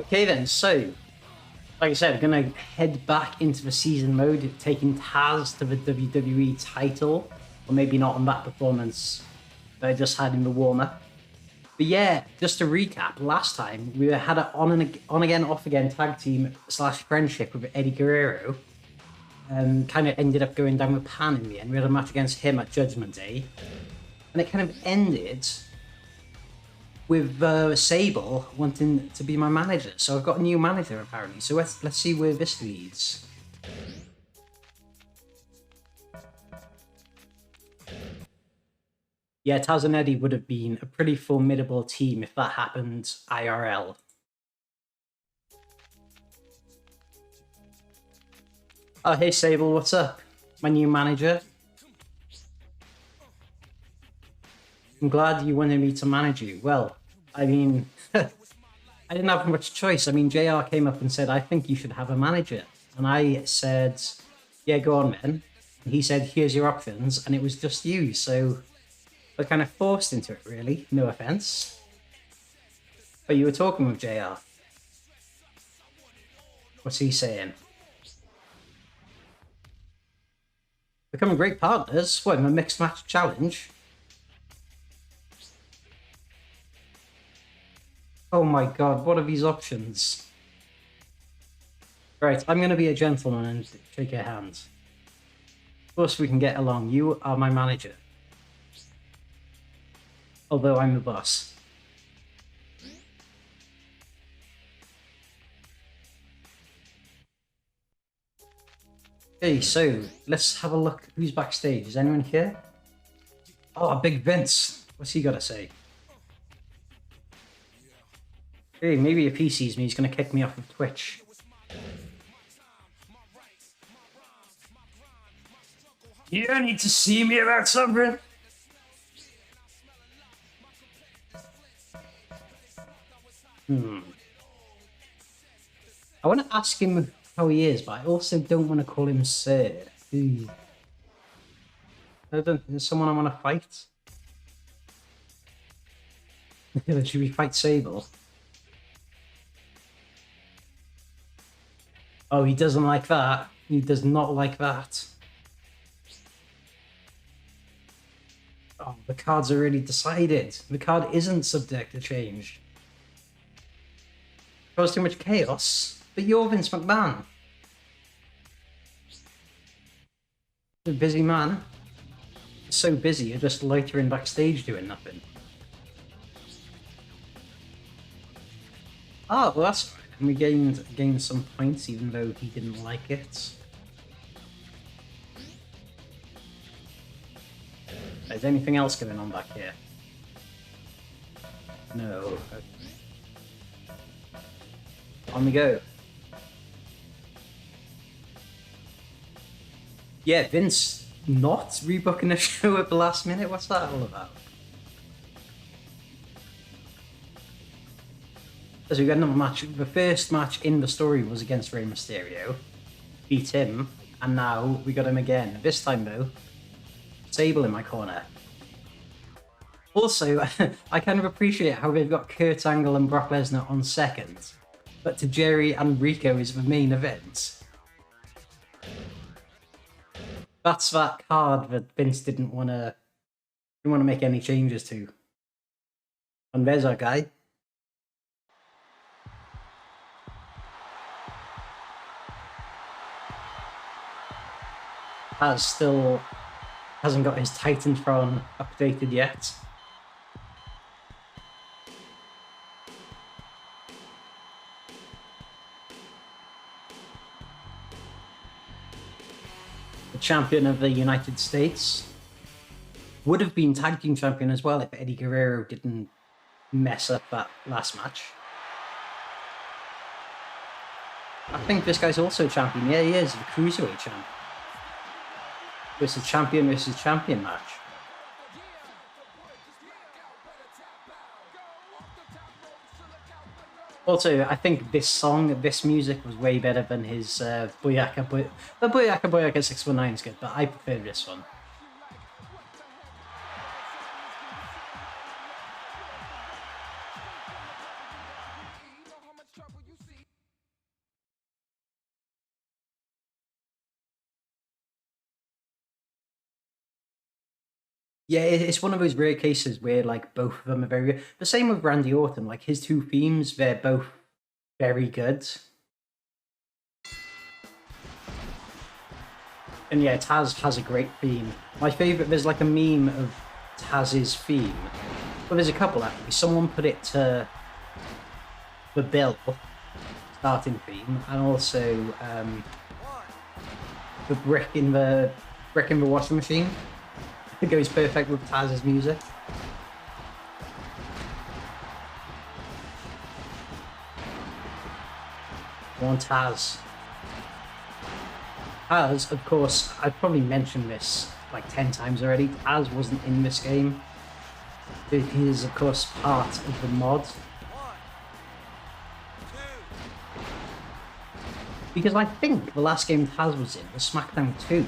Okay then, so like I said, we're gonna head back into the season mode, taking Tazz to the WWE title, or maybe not on that performance that I just had in the warm-up. But yeah, just to recap, last time we had an on again, off again tag team / friendship with Eddie Guerrero. Kind of ended up going down with Pan in the end. We had a match against him at Judgment Day, and it kind of ended with Sable wanting to be my manager. So I've got a new manager apparently. So let's see where this leads. Yeah, Taz and Eddie would have been a pretty formidable team if that happened IRL. Oh, hey Sable, what's up? My new manager. I'm glad you wanted me to manage you. Well, I mean, I didn't have much choice. I mean, JR came up and said, I think you should have a manager. And I said, yeah, go on, man. And he said, here's your options. And it was just you. So we're kind of forced into it, really. No offense. But you were talking with JR. What's he saying? Becoming great partners? What, in a mixed match challenge? Oh my god, what are these options? Right, I'm going to be a gentleman and shake your hand. Of course we can get along. You are my manager. Although I'm the boss. Okay, so let's have a look. Who's backstage? Is anyone here? Oh, Big Vince. What's he got to say? Hey, maybe if he sees me, he's going to kick me off of Twitch. You don't need to see me about something. I want to ask him how he is, but I also don't want to call him sir. Is someone I want to fight? Should we fight Sable? Oh, he doesn't like that. He does not like that. Oh, the cards are already decided. The card isn't subject to change. Cause too much chaos. But you're Vince McMahon. A busy man. So busy, you're just loitering backstage doing nothing. Oh, well that's fine. And we gained some points even though he didn't like it. Is anything else going on back here? No. Okay. On we go. Yeah, Vince not rebooking a show at the last minute? What's that all about? So we got another match. The first match in the story was against Rey Mysterio. Beat him. And now we got him again. This time though, Sable in my corner. Also, I kind of appreciate how they've got Kurt Angle and Brock Lesnar on second. But Tajiri and Rico is the main event. That's that card that Vince didn't want to make any changes to. And there's our guy. Still hasn't got his Titantron updated yet. The champion of the United States would have been tag team champion as well if Eddie Guerrero didn't mess up that last match. I think this guy's also champion. Yeah, he is, the Cruiserweight champion. Versus champion match. Also, I think this music was way better than his Boyaka. The Boyaka 619 is good, but I prefer this one. Yeah, it's one of those rare cases where like both of them are very good. The same with Randy Orton, like his two themes, they're both very good. And yeah, Tazz has a great theme. My favorite, there's like a meme of Tazz's theme. Well, there's a couple actually. Someone put it to the Bill starting theme, and also the brick in the washing machine. It goes perfect with Tazz's music. One Tazz. Tazz, of course, I've probably mentioned this like 10 times already. Tazz wasn't in this game. He is, of course, part of the mod. Because I think the last game Tazz was in was SmackDown 2.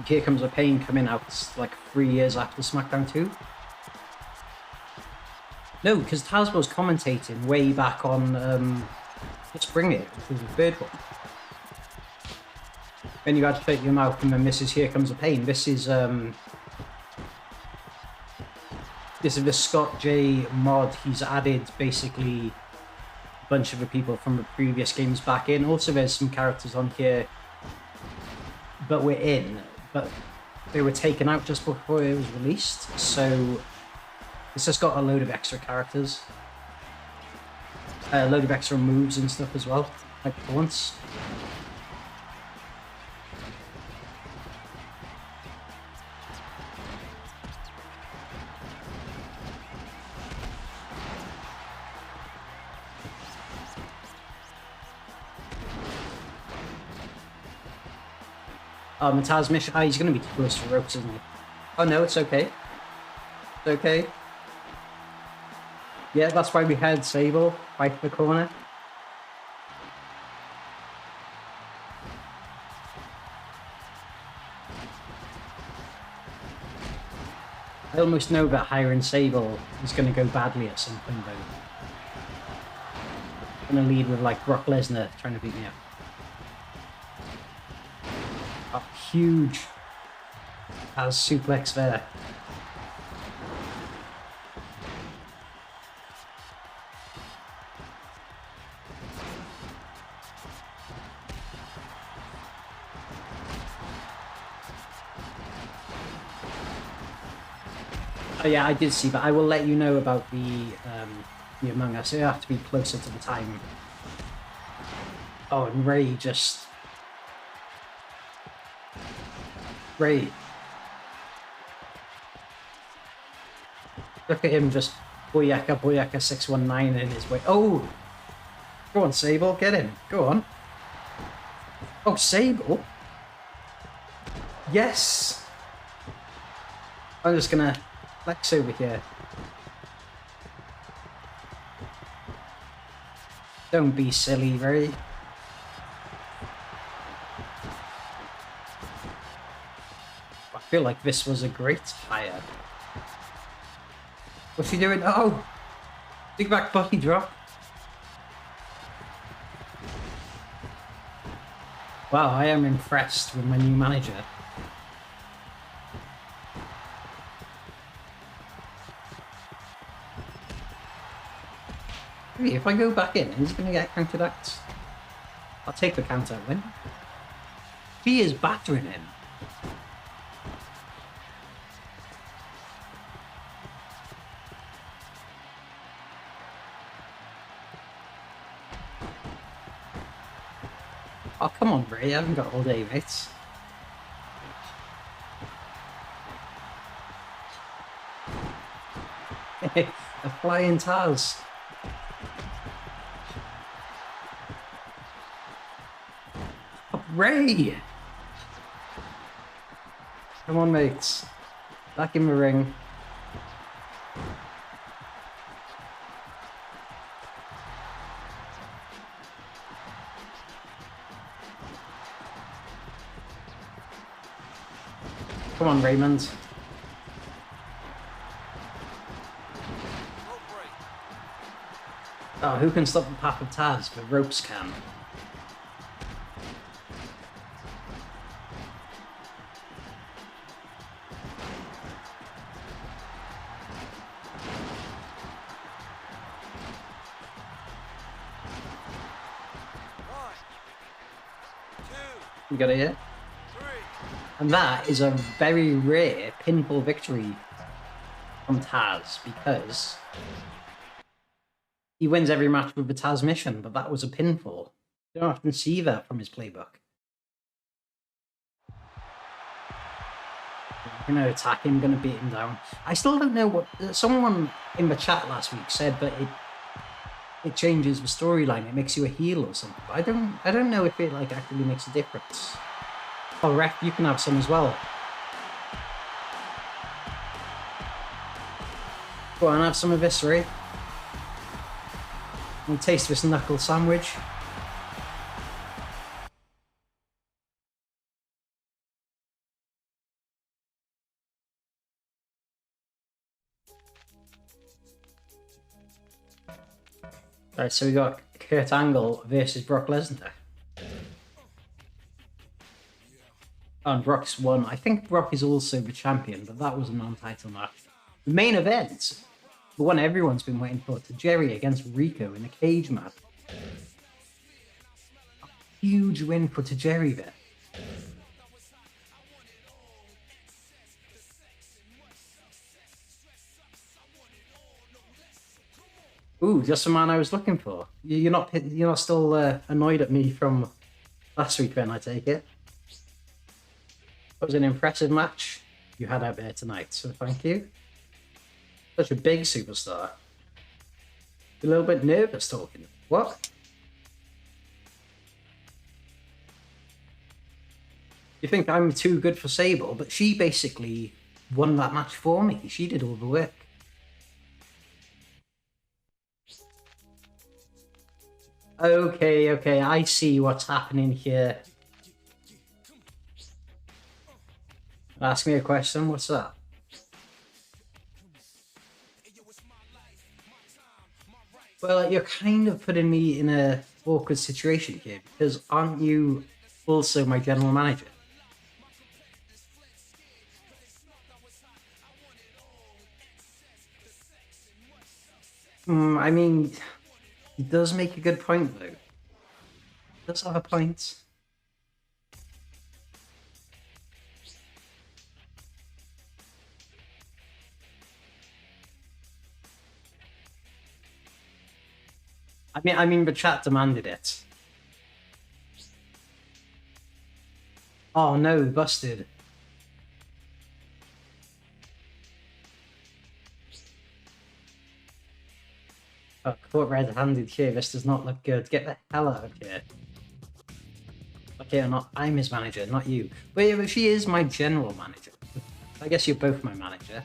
Here Comes the Pain coming out like 3 years after SmackDown 2. No, because Tazz was commentating way back on Spring It, which was the third one. Then you had to shut your mouth, and then this is Here Comes the Pain. This is the Scott J mod. He's added basically a bunch of the people from the previous games back in. Also, there's some characters on here that were in, but they were taken out just before it was released. So it's just got a load of extra characters, a load of extra moves and stuff as well, like once. Tazz mission. Ah, he's going to be too close to ropes, isn't he? Oh no, it's okay. It's okay. Yeah, that's why we had Sable right in the corner. I almost know that hiring Sable is going to go badly at some point, though. I'm going to lead with like Brock Lesnar trying to beat me up. Oh, huge as suplex there. Oh yeah, I did see that. I will let you know about the Among Us. It have to be closer to the time. Oh, and Ray just... Ray. Look at him just Boyaka 619 in his way. Oh! Go on, Sable, get him. Go on. Oh, Sable? Yes! I'm just gonna flex over here. Don't be silly, Ray. I feel like this was a great hire. What's he doing? Oh! Big back Bucky drop. Wow, I am impressed with my new manager. Maybe if I go back in, he's going to get counted out. I'll take the count out win. He is battering him. Oh, come on, Ray. I haven't got all day, mates. A flying Tazz. Oh, Ray! Come on, mates. Back in the ring. Come on, Raymond. Oh, who can stop the path of Tazz? The ropes can. You got it here? And that is a very rare pinfall victory from Tazz, because he wins every match with the Tazz mission, but that was a pinfall. You don't often see that from his playbook. I'm going to attack him, going to beat him down. I still don't know what... Someone in the chat last week said that it changes the storyline. It makes you a heel or something. But I don't know if it like actually makes a difference. Oh, ref, you can have some as well. Go on, have some of this, right? And taste this knuckle sandwich. Right, so we got Kurt Angle versus Brock Lesnar. And Brock's won. I think Brock is also the champion, but that was a non-title match. The main event, the one everyone's been waiting for, Tajiri against Rico in a cage match. A huge win for Tajiri there. Ooh, just the man I was looking for. You're not still annoyed at me from last week, then, I take it. That was an impressive match you had out there tonight, so thank you. Such a big superstar. A little bit nervous talking. What? You think I'm too good for Sable, but she basically won that match for me. She did all the work. Okay, I see what's happening here. Ask me a question, what's that? Well, you're kind of putting me in an awkward situation here, because aren't you also my general manager? I mean, he does make a good point, though. He does have a point. I mean, the chat demanded it. Oh no, busted. Oh, caught red-handed here. This does not look good. Get the hell out of here. Okay, I'm his manager, not you. But she is my general manager. I guess you're both my manager.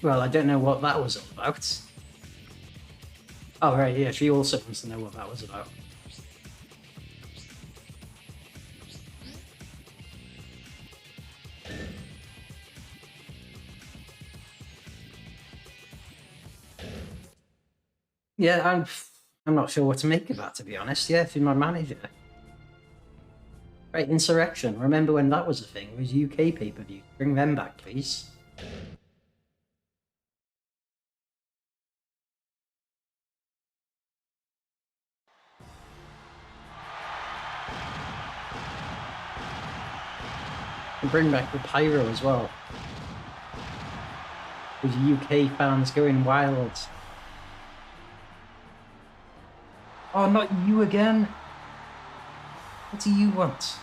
Well, I don't know what that was all about. Oh, right, yeah, she also wants to know what that was about. Yeah, I'm not sure what to make of that, to be honest. Yeah, if you're my manager. Right, Insurrection. Remember when that was a thing? It was UK pay-per-view. Bring them back, please. And bring back the Pyro as well. With UK fans going wild. Oh, not you again? What do you want?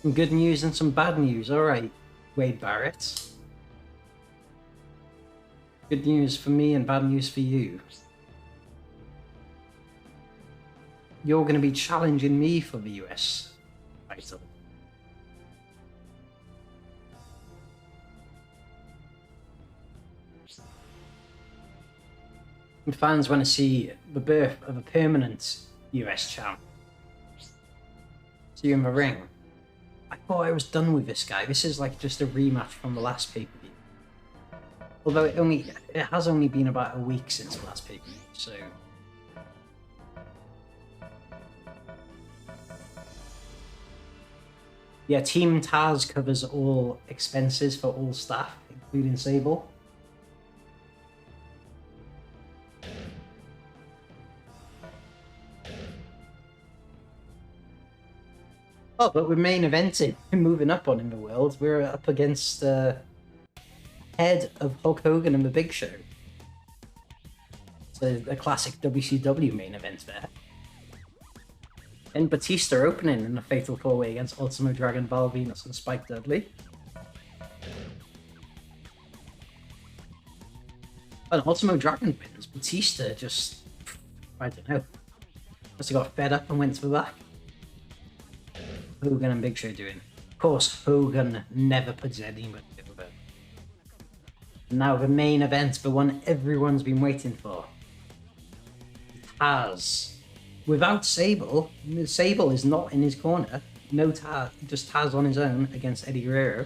Some good news and some bad news. Alright, Wade Barrett. Good news for me and bad news for you. You're going to be challenging me for the US title. And fans want to see the birth of a permanent US champ. See you in the ring. I thought I was done with this guy. This is like just a rematch from the last pay-per-view. Although it has only been about a week since the last pay-per-view, so... Yeah, Team Tazz covers all expenses for all staff, including Sable. Oh, but we're main eventing and moving up on in the world. We're up against head of Hulk Hogan and the Big Show. It's a classic WCW main event there. And Batista opening in a fatal 4-way against Ultimo Dragon, Val Venus, and Spike Dudley. And Ultimo Dragon wins. Batista just, I don't know, must have got fed up and went to the back. Hogan and Big Show doing. Of course, Hogan never puts anyone over. Now the main event, the one everyone's been waiting for. Tazz. Without Sable, Sable is not in his corner. No Tazz, just Tazz on his own against Eddie Guerrero.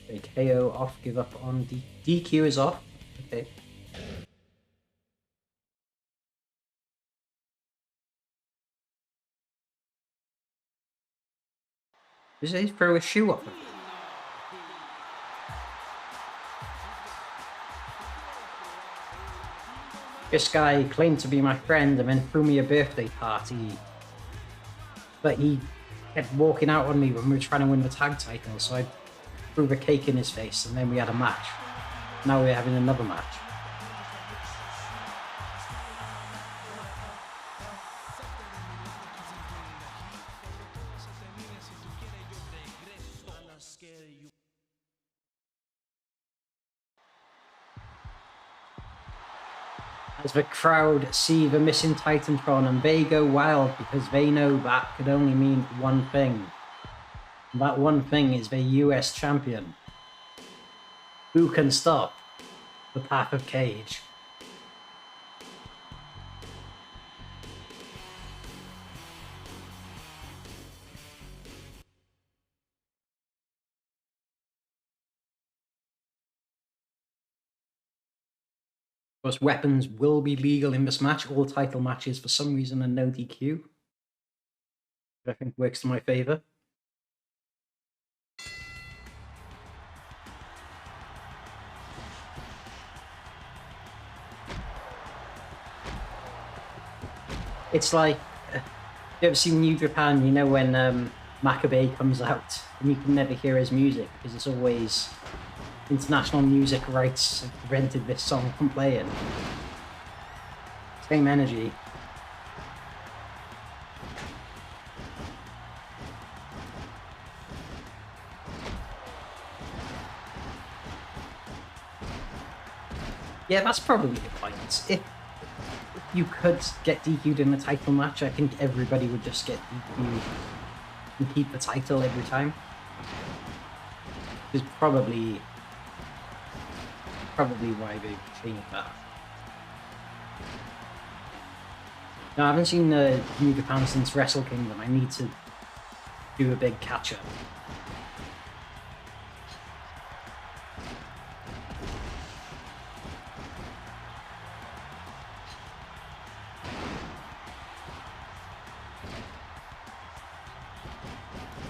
Okay, KO off, give up on DQ is off. Okay. Does he throw a shoe off him? This guy claimed to be my friend and then threw me a birthday party. But he kept walking out on me when we were trying to win the tag title, so I threw the cake in his face and then we had a match. Now we're having another match. As the crowd see the missing Titantron and they go wild because they know that could only mean one thing. And that one thing is the US champion. Who can stop the path of Cage? Of course, weapons will be legal in this match. All title matches, for some reason, are no DQ. Which I think works to my favour. It's like, you ever seen New Japan, you know when Makabe comes out and you can never hear his music because it's always international music rights have prevented this song from playing. Same energy. Yeah, that's probably the point. If you could get DQ'd in a title match, I think everybody would just get DQ'd and keep the title every time. Which is probably why they changed that. No, I haven't seen New Japan since Wrestle Kingdom. I need to do a big catch-up.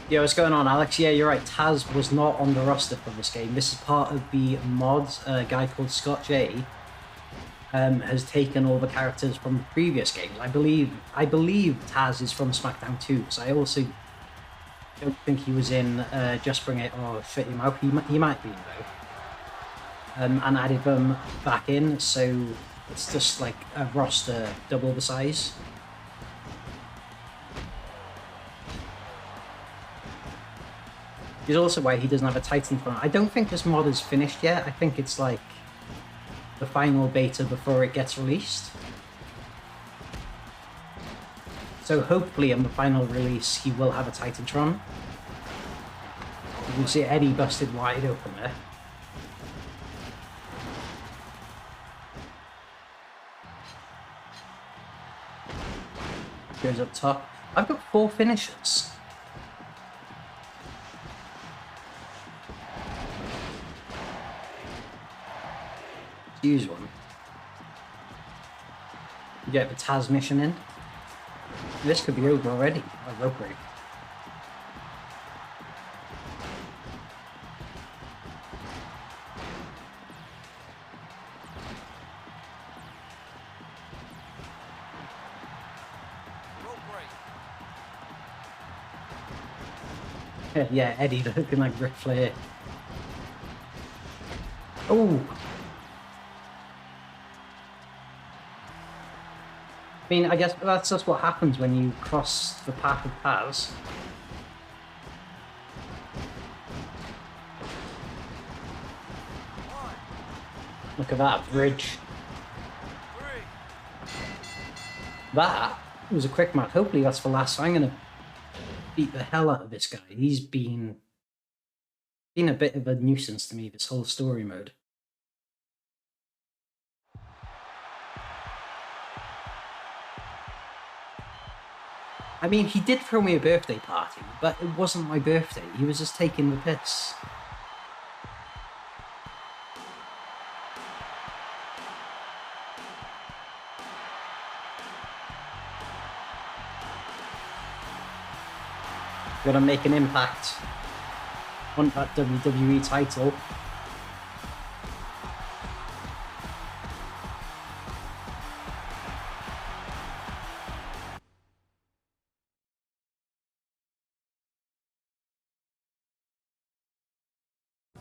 Yeah, what's going on, Alex? Yeah, you're right. Tazz was not on the roster for this game. This is part of the mods. A guy called Scott J has taken all the characters from the previous games. I believe Tazz is from SmackDown 2, because I also don't think he was in Just Bring It or Shut Your Mouth. He might be, though. And added them back in, so it's just like a roster double the size. Which is also why he doesn't have a Titantron. I don't think this mod is finished yet. I think it's like the final beta before it gets released. So hopefully on the final release he will have a Titantron. You can see Eddie busted wide open there. Goes up top. I've got 4 finishers. Use one. You get the Tazz mission in. This could be over already. A rope break. Yeah, Eddie looking like Ric Flair. Oh! I mean, I guess that's just what happens when you cross the path of Tazz. Look at that bridge. That was a quick match. Hopefully that's the last. I'm going to beat the hell out of this guy. He's been a bit of a nuisance to me, this whole story mode. I mean, he did throw me a birthday party, but it wasn't my birthday. He was just taking the piss. Gotta make an impact. Want that WWE title.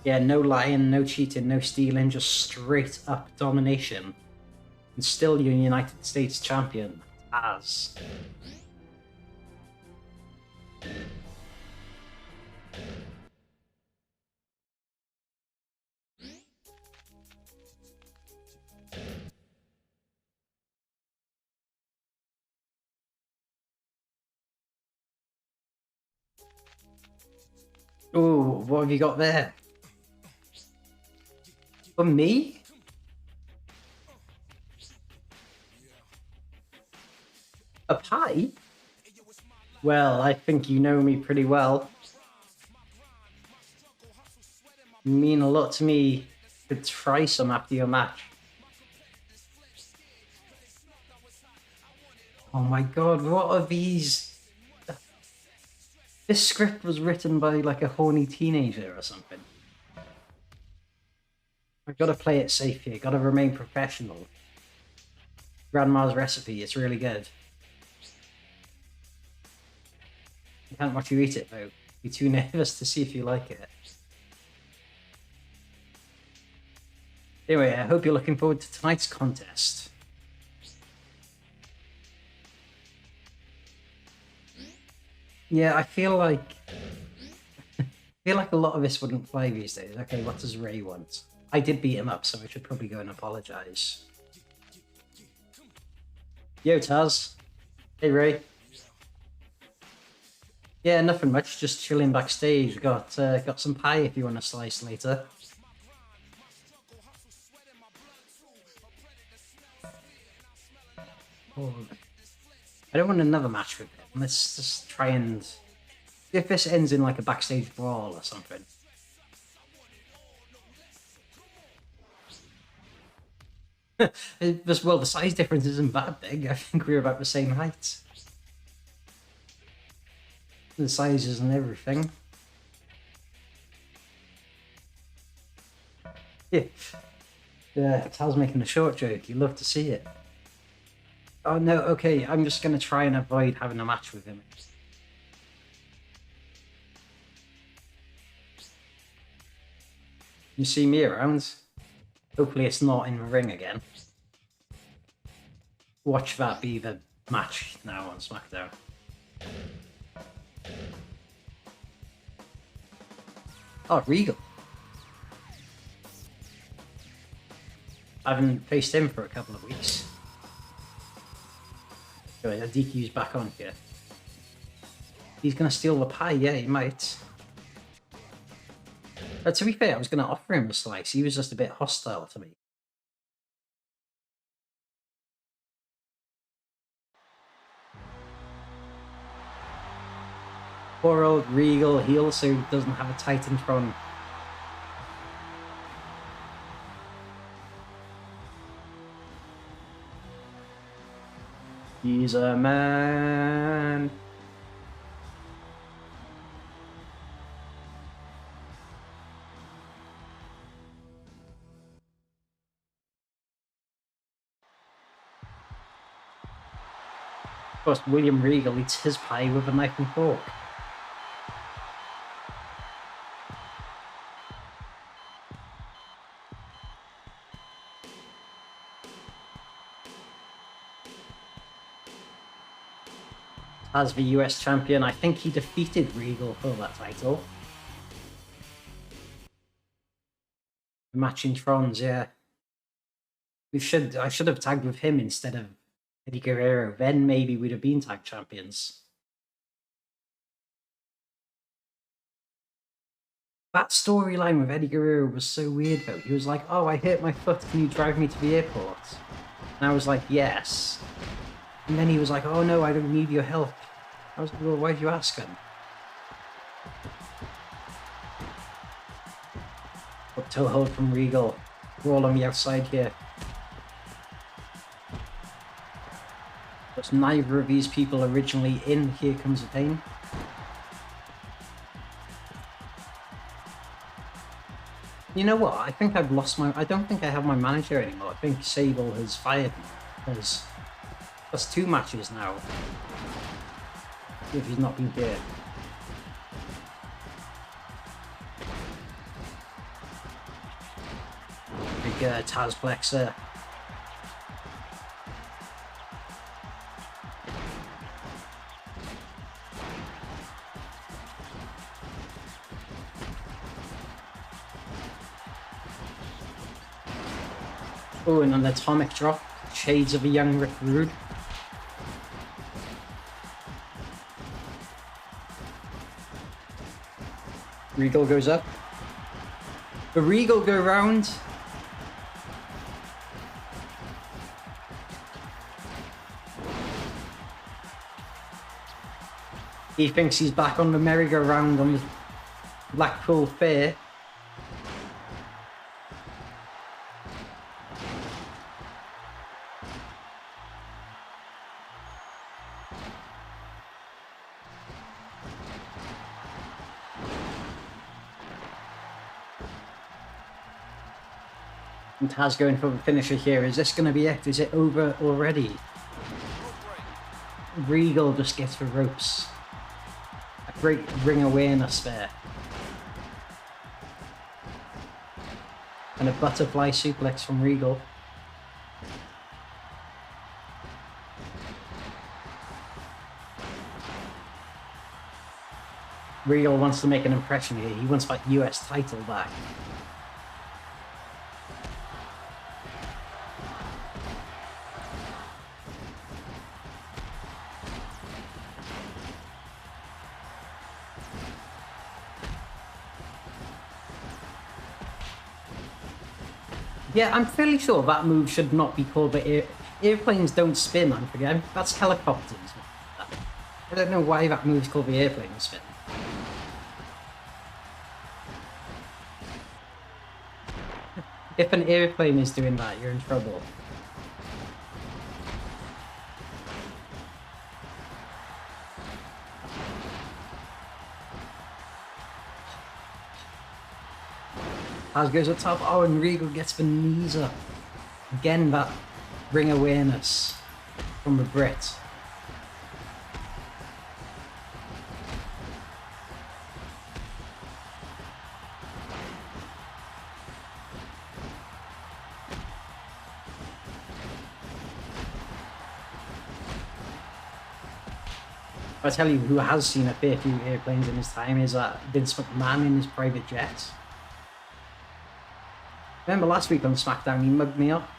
Yeah, no lying, no cheating, no stealing, just straight up domination. And still you're United States champion, Tazz. Oh, what have you got there? For me? A pie? Well, I think you know me pretty well. You mean a lot to me to try some after your match. Oh my god, what are these? This script was written by like a horny teenager or something. I've got to play it safe here, got to remain professional. Grandma's recipe, it's really good. I can't watch you eat it though. Be too nervous to see if you like it. Anyway, I hope you're looking forward to tonight's contest. Yeah, I feel like a lot of this wouldn't fly these days. Okay, what does Ray want? I did beat him up, so I should probably go and apologize. Yo, Tazz. Hey, Ray. Yeah, nothing much. Just chilling backstage. Got some pie if you want a slice later. Oh, I don't want another match with him. Let's just try and... see if this ends in like a backstage brawl or something. Well, the size difference isn't that big. I think we're about the same height. The sizes and everything. Yeah, Tal's making a short joke. You love to see it. Oh no, okay, I'm just going to try and avoid having a match with him. You see me around? Hopefully it's not in the ring again. Watch that be the match now on SmackDown. Oh, Regal. I haven't faced him for a couple of weeks. Anyway, the DQ's back on here. He's going to steal the pie, yeah, he might. But to be fair, I was going to offer him a slice. He was just a bit hostile to me. Poor old Regal, he also doesn't have a Titantron. He's a man. Of course, William Regal eats his pie with a knife and fork. As the US champion, I think he defeated Regal for that title. Matching Trons, yeah. I should have tagged with him instead of Eddie Guerrero. Then maybe we'd have been tag champions. That storyline with Eddie Guerrero was so weird though. He was like, "Oh, I hurt my foot. Can you drive me to the airport?" And I was like, "Yes." And then he was like, "Oh no, I don't need your help." I was like, "Well, why'd you ask him?" Up toe hold from Regal. We're all on the outside here. But neither of these people originally in Here Comes the Pain. You know what? I think I've lost my... I don't think I have my manager anymore. I think Sable has fired me. Because that's 2 matches now. If he's not been here. Big Tazz Plexer. Oh, and an atomic drop. Shades of a young Rick Rude. Regal goes up. The Regal go round. He thinks he's back on the merry-go-round on the Blackpool Fair. And Tazz going for the finisher here. Is this going to be it? Is it over already? Regal just gets the ropes. A great ring awareness there. And a butterfly suplex from Regal. Regal wants to make an impression here. He wants that US title back. Yeah, I'm fairly sure that move should not be called the airplanes don't spin, I forget. That's helicopters. I don't know why that move's called the airplane spin. If an airplane is doing that, you're in trouble. Tazz goes up top. Oh, and Regal gets the knees up. Again, that ring awareness from the Brit. I tell you who has seen a fair few airplanes in his time is Vince McMahon in his private jet. Remember last week on SmackDown he mugged me up?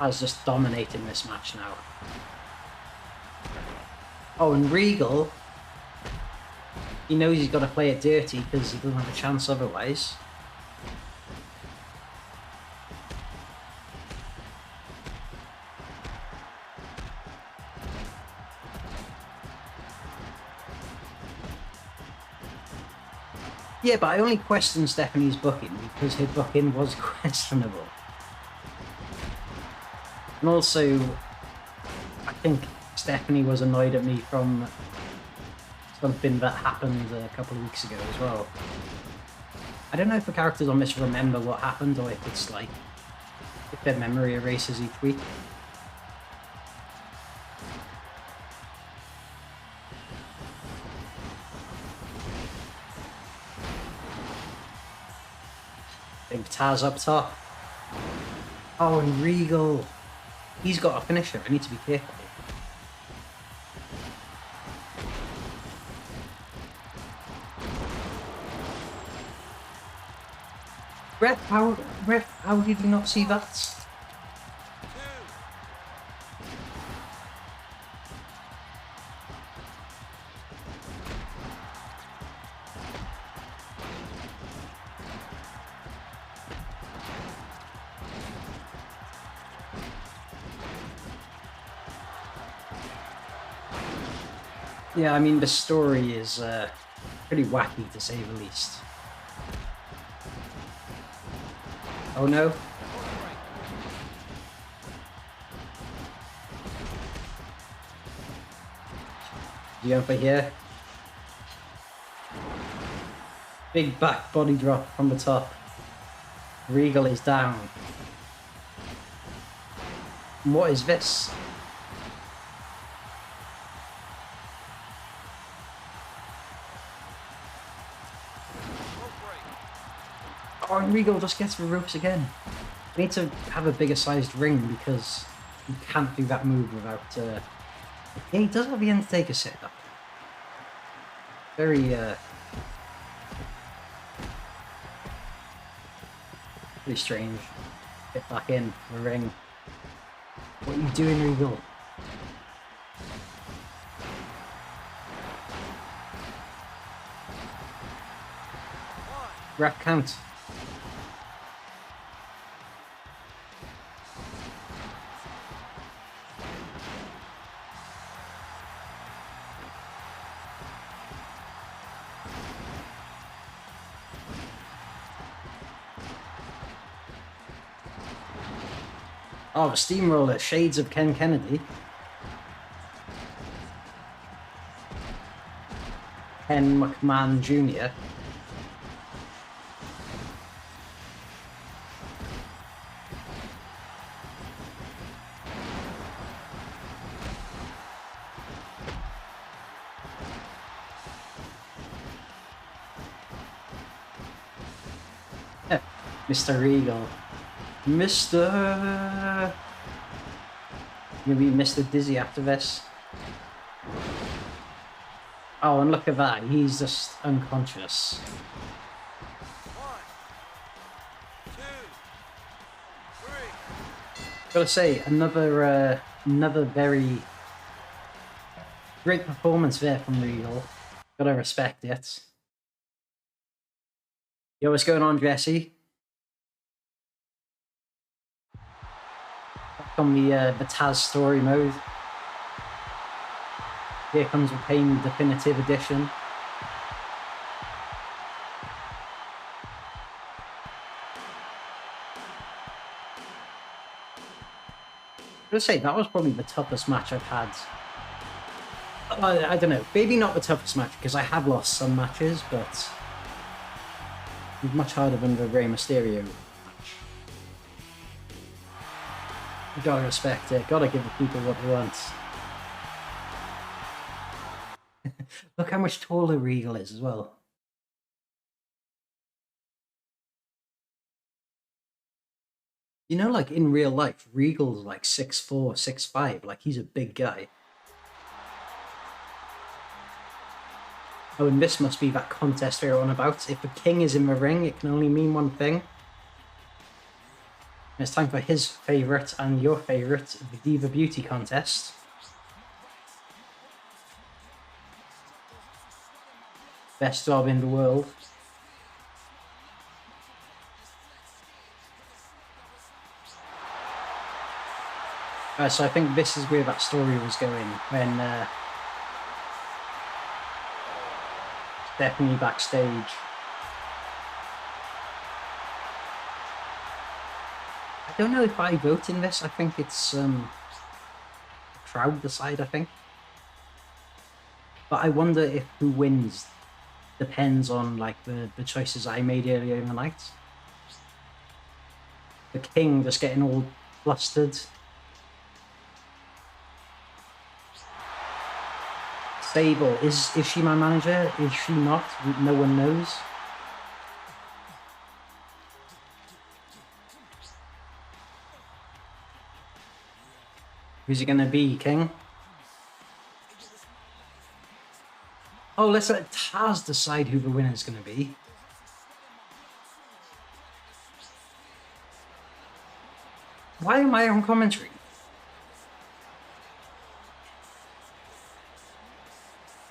I was just dominating this match now. Oh, and Regal, he knows he's got to play it dirty because he doesn't have a chance otherwise. Yeah, but I only questioned Stephanie's booking because her booking was questionable. And also, I think Stephanie was annoyed at me from something that happened a couple of weeks ago as well. I don't know if the characters will misremember what happened or if it's like, if their memory erases each week. Big Tazz up top. Oh, and Regal. He's got a finisher. I need to be careful. How did you not see that? Yeah, I mean, the story is pretty wacky, to say the least. Oh no. You going for here? Big back body drop from the top. Regal is down. And what is this? Oh, and Regal just gets the ropes again. We need to have a bigger sized ring because you can't do that move without... Yeah, he does have the Undertaker set up. Very, pretty strange. Get back in the ring. What are you doing, Regal? Ref count. Oh, the steamroller, shades of Ken Kennedy. Ken McMahon Jr. Mr. Regal. Mr. You'll be Mr. Dizzy after this. Oh, and look at that. He's just unconscious. 1, 2, 3. Gotta say, another very great performance there from Regal. Gotta respect it. Yo, what's going on, Jesse? Back on the Tazz story mode. Here comes the Pain Definitive Edition. I'm gonna say that was probably the toughest match I've had. I don't know, maybe not the toughest match because I have lost some matches, but it's much harder than the Rey Mysterio match. You gotta respect it, gotta give the people what they want. Look how much taller Regal is as well. You know, like in real life, Regal's like 6'4", 6'5", like he's a big guy. Oh, and this must be that contest we're on about. If the king is in the ring, it can only mean one thing. And it's time for his favourite and your favourite, the Diva Beauty contest. Best job in the world. So I think this is where that story was going when Stephanie backstage don't know if I vote in this. I think it's crowd decide, I think. But I wonder if who wins depends on like the choices I made earlier in the night. The king just getting all flustered. Sable, is she my manager? Is she not? No one knows. Who's it gonna be, King? Oh, let's let Tazz decide who the winner's gonna be. Why am I on commentary?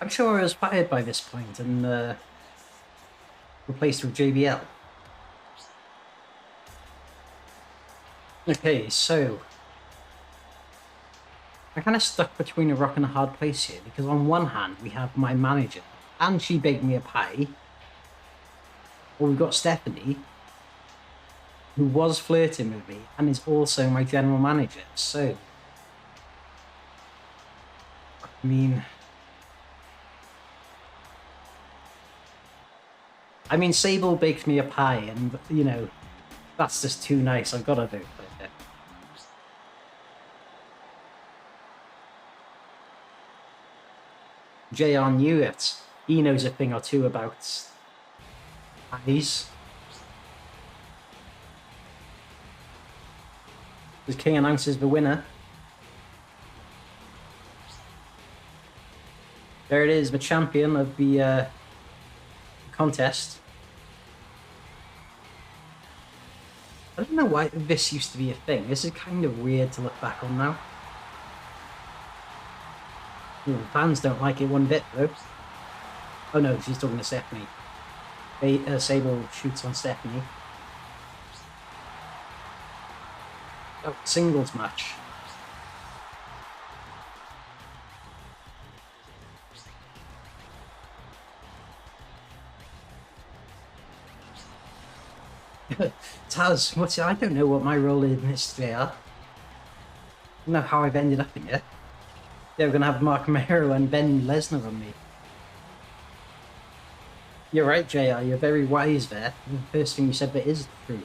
I'm sure I was fired by this point and replaced with JBL. Okay, so I'm kind of stuck between a rock and a hard place here, because on one hand we have my manager, and she baked me a pie. Or we've got Stephanie, who was flirting with me, and is also my general manager, so... I mean, Sable baked me a pie, and, you know, that's just too nice, I've got to do it. JR knew it. He knows a thing or two about pies. The king announces the winner. There it is, the champion of the contest. I don't know why this used to be a thing. This is kind of weird to look back on now. Ooh, fans don't like it one bit though. Oh no, she's talking to Stephanie. Sable shoots on Stephanie. Oh, singles match. Tazz, I don't know what my role in this JR. I don't know how I've ended up in here. Yeah, we're gonna have Mark Romero and Ben Lesnar on me. You're right, JR, you're very wise there. The first thing you said that is true.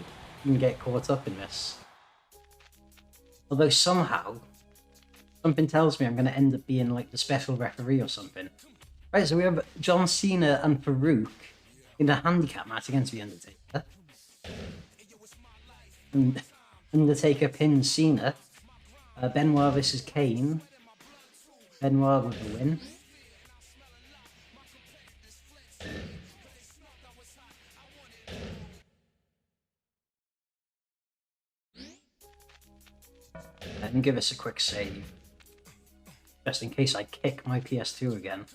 You can get caught up in this. Although somehow, something tells me I'm gonna end up being like the special referee or something. Right, so we have John Cena and Farouk in a handicap match against The Undertaker. And Undertaker pins Cena. Benoit versus Kane. Benoit with the win. Let me give us a quick save. Just in case I kick my PS2 again.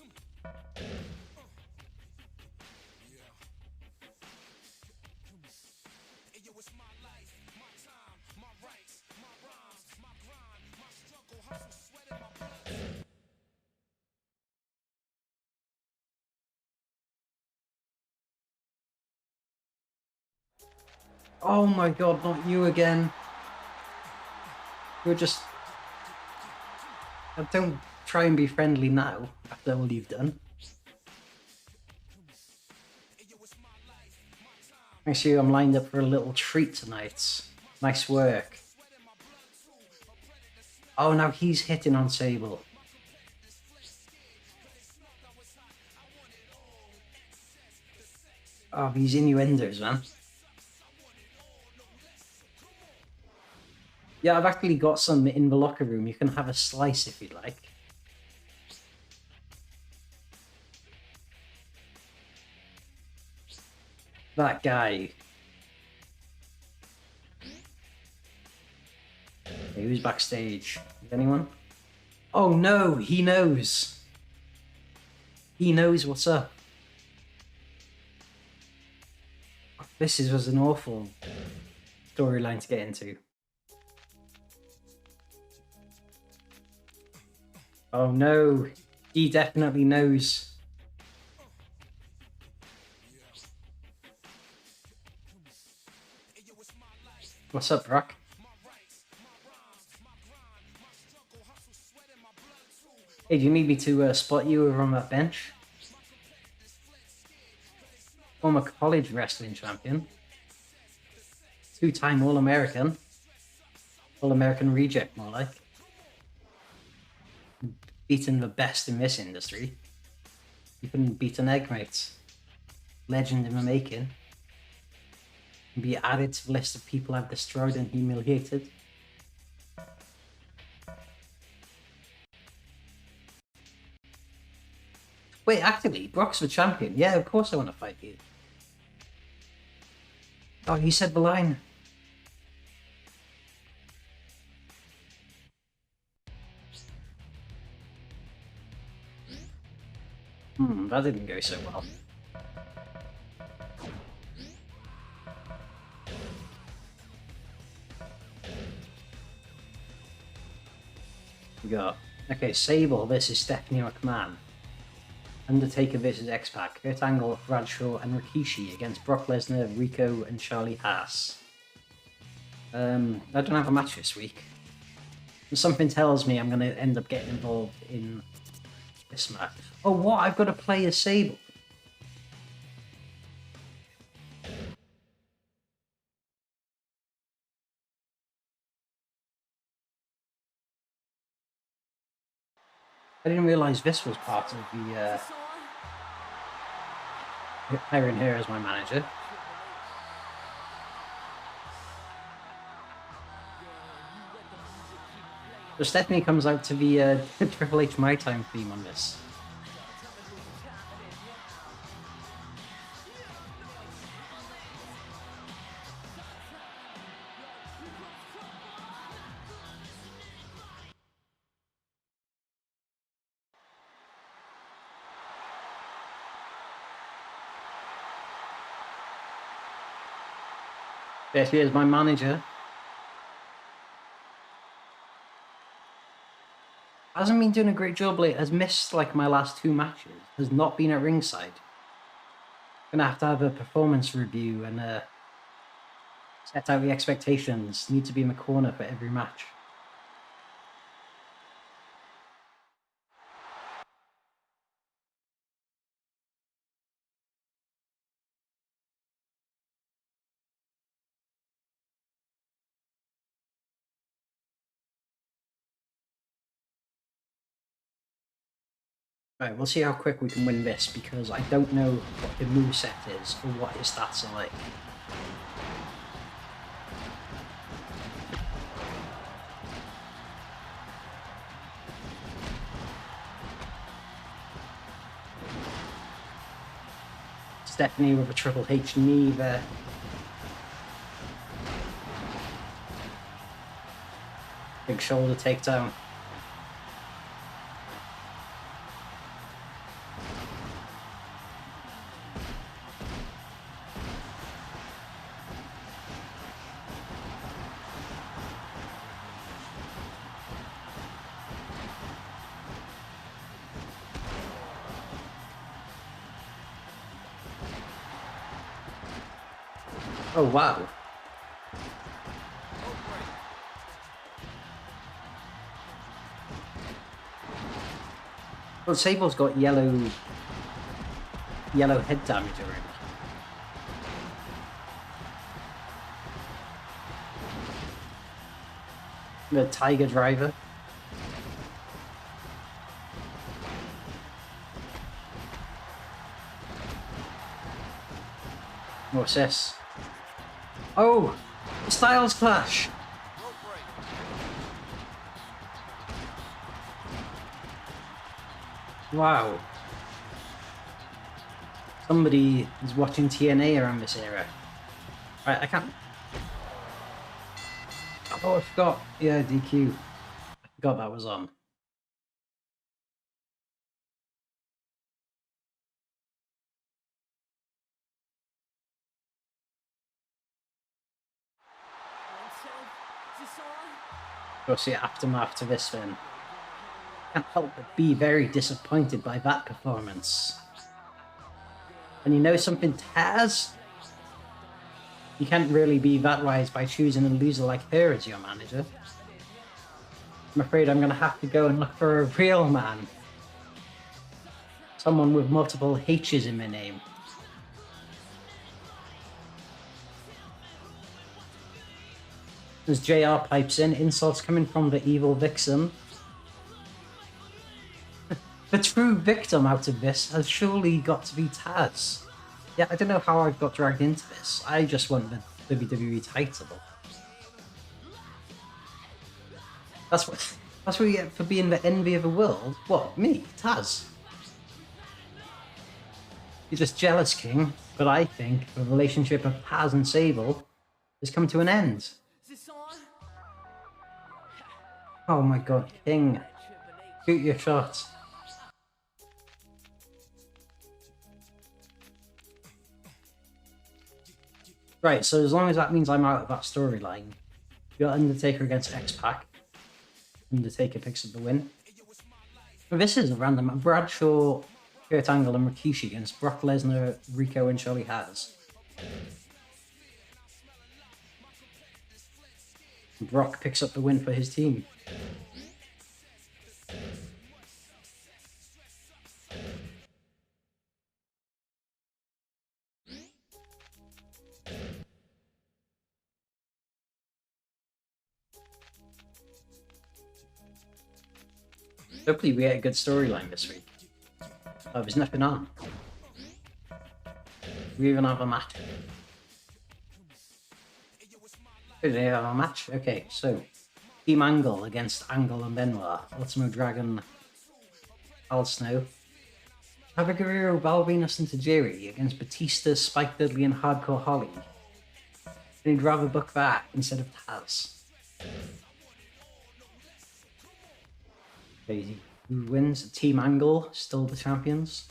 Oh my god, not you again. You're just... Don't try and be friendly now, after all you've done. Make sure I'm lined up for a little treat tonight. Nice work. Oh, now he's hitting on Sable. Oh, these innuendos, man. Yeah, I've actually got some in the locker room. You can have a slice if you'd like. That guy. Okay, who's backstage? Is anyone? Oh no, he knows. He knows what's up. This was an awful storyline to get into. Oh no, he definitely knows. What's up, Brock? Hey, do you need me to spot you over on that bench? Former college wrestling champion. 2-time All-American. All-American reject, more like. Beating the best in this industry. You couldn't beat an egg, mate. Legend in the making. Be added to the list of people I've destroyed and humiliated. Wait, actually, Brock's the champion. Yeah, of course I want to fight you. Oh, he said the line. That didn't go so well. We got, okay, Sable versus Stephanie McMahon. Undertaker versus X-Pac. Kurt Angle, Bradshaw, and Rikishi against Brock Lesnar, Rico, and Charlie Haas. I don't have a match this week. Something tells me I'm going to end up getting involved in this match. Oh, what? I've got to play as Sable. I didn't realise this was part of the hiring her as my manager. So Stephanie comes out to the Triple H My Time theme on this. There she is, my manager. Hasn't been doing a great job late. Has missed like my last 2 matches. Has not been at ringside. Gonna have a performance review and set out the expectations. Need to be in the corner for every match. Right, we'll see how quick we can win this, because I don't know what the moveset is or what his stats are like. Stephanie with a Triple H knee there. Big shoulder takedown. Oh, wow. Well, Sable's got yellow head damage already. The Tiger Driver. What's this? Oh! Styles Clash! Wow. Somebody is watching TNA around this era. Right, I can't... Oh, I forgot. Yeah, DQ. I forgot that was on. Go see aftermath to this then. Can't help but be very disappointed by that performance. And you know something, Tazz? You can't really be that wise by choosing a loser like her as your manager. I'm afraid I'm going to have to go and look for a real man. Someone with multiple H's in their name. As JR pipes in, insults coming from the evil Vixen. The true victim out of this has surely got to be Tazz. Yeah, I don't know how I've got dragged into this. I just want the WWE title. That's what you get for being the envy of the world. What, me, Tazz? You're just jealous, King. But I think the relationship of Tazz and Sable has come to an end. Oh my god, King. Shoot your shot. Right, so as long as that means I'm out of that storyline, you got Undertaker against X-Pac. Undertaker picks up the win. This is a random. Bradshaw, Kurt Angle and Rikishi against Brock Lesnar, Rico and Charlie Haas. Brock picks up the win for his team. Hopefully we get a good storyline this week. Oh, there's nothing on. We even have a match. Do they have a match? Okay, so Team Angle against Angle and Benoit. Ultimo Dragon, Al Snow. Chavo Guerrero, Balvinas and Tajiri against Batista, Spike Dudley and Hardcore Holly. They'd rather book that instead of Tazz. Crazy. Who wins? Team Angle, still the champions.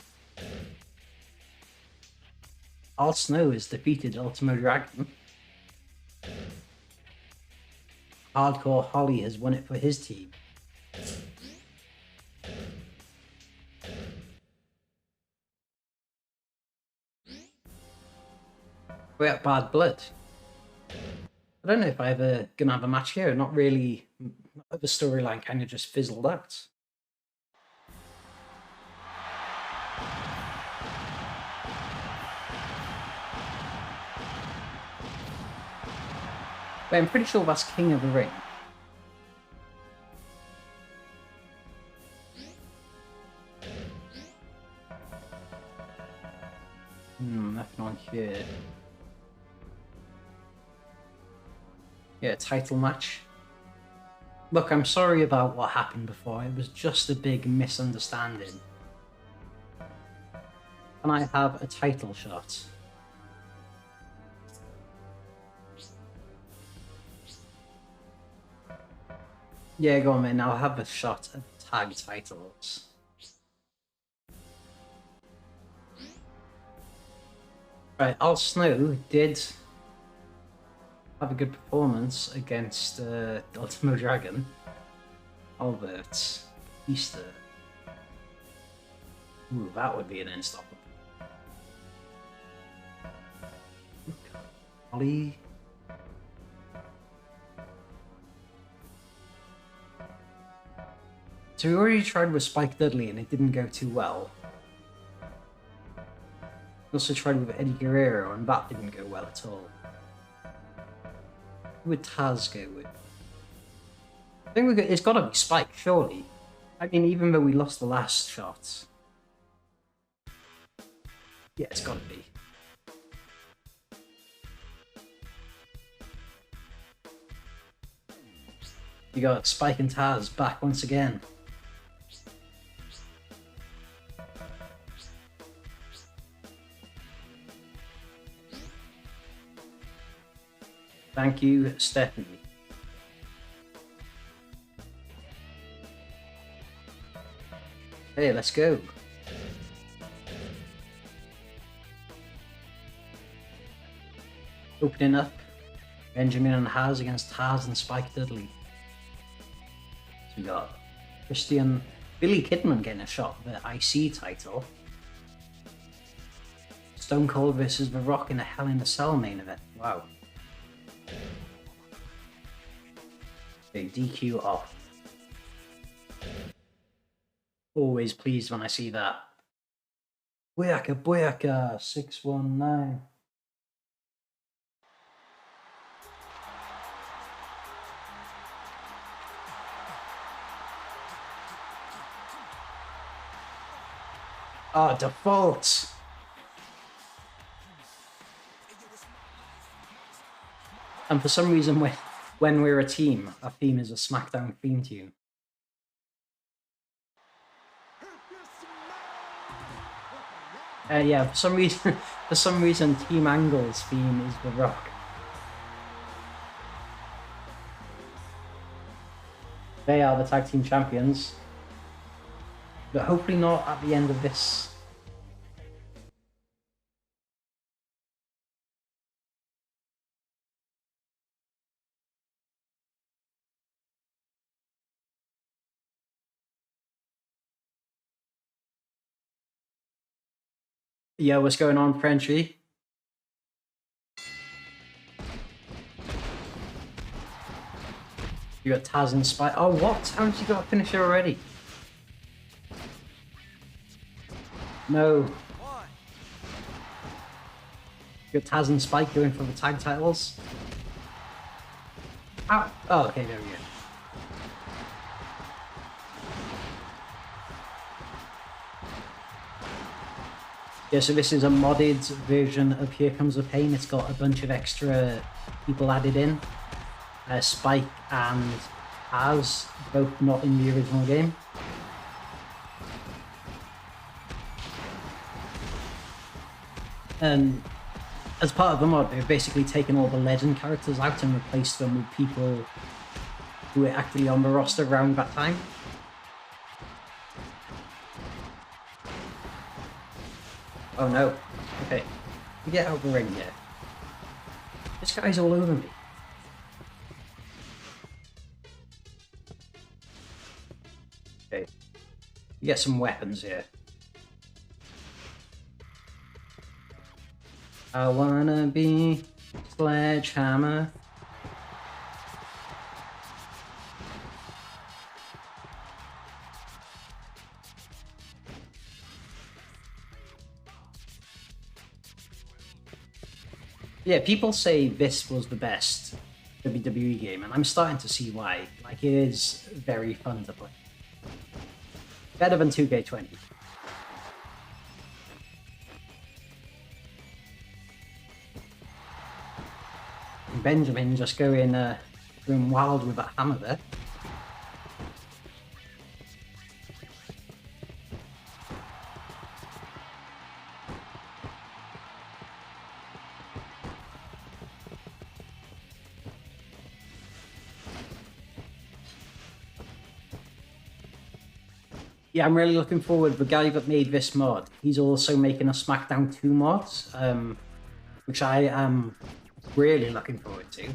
Al Snow has defeated Ultimo Dragon. Hardcore Holly has won it for his team. We got Bad Blood. I don't know if I ever gonna have a match here. Not really. The storyline kind of just fizzled out. But I'm pretty sure that's King of the Ring. Nothing on here. Yeah, title match. Look, I'm sorry about what happened before. It was just a big misunderstanding. Can I have a title shot? Yeah, go on, man. I'll have a shot at tag titles. Right, Al Snow did have a good performance against Ultimo Dragon. Albert, Easter. Ooh, that would be an unstoppable. Holly. So we already tried with Spike Dudley and it didn't go too well. We also tried with Eddie Guerrero and that didn't go well at all. Who would Tazz go with? I think it's got to be Spike, surely. I mean, even though we lost the last shot. Yeah, it's got to be. You got Spike and Tazz back once again. Thank you, Stephanie. Hey, let's go. Opening up, Benjamin and Haas against Tazz and Spike Dudley. So we got Billy Kidman getting a shot at the IC title. Stone Cold versus The Rock in a Hell in a Cell main event. Wow. Okay, DQ off. Always pleased when I see that. Booyaka, booyaka, 619. Oh, default. And for some reason, when we're a team, our theme is a SmackDown theme tune. Yeah, for some reason, Team Angle's theme is The Rock. They are the tag team champions, but hopefully not at the end of this. Yeah, what's going on, Frenchie? You got Tazz and Spike. Oh, what? How did you got a finisher already? No. You got Tazz and Spike going for the tag titles. Ow. Oh, okay, there we go. Yeah, so this is a modded version of Here Comes the Pain. It's got a bunch of extra people added in. Spike and Tazz, both not in the original game. As part of the mod, they've basically taken all the legend characters out and replaced them with people who were actually on the roster around that time. Oh no. Okay. Get out of the ring here. This guy's all over me. Okay. You get some weapons here. I wanna be Sledgehammer. Yeah, people say this was the best WWE game, and I'm starting to see why. Like, it is very fun to play. Better than 2K20. Benjamin just going wild with that hammer there. Yeah, I'm really looking forward. The guy that made this mod, he's also making a SmackDown 2 mod, which I am really looking forward to.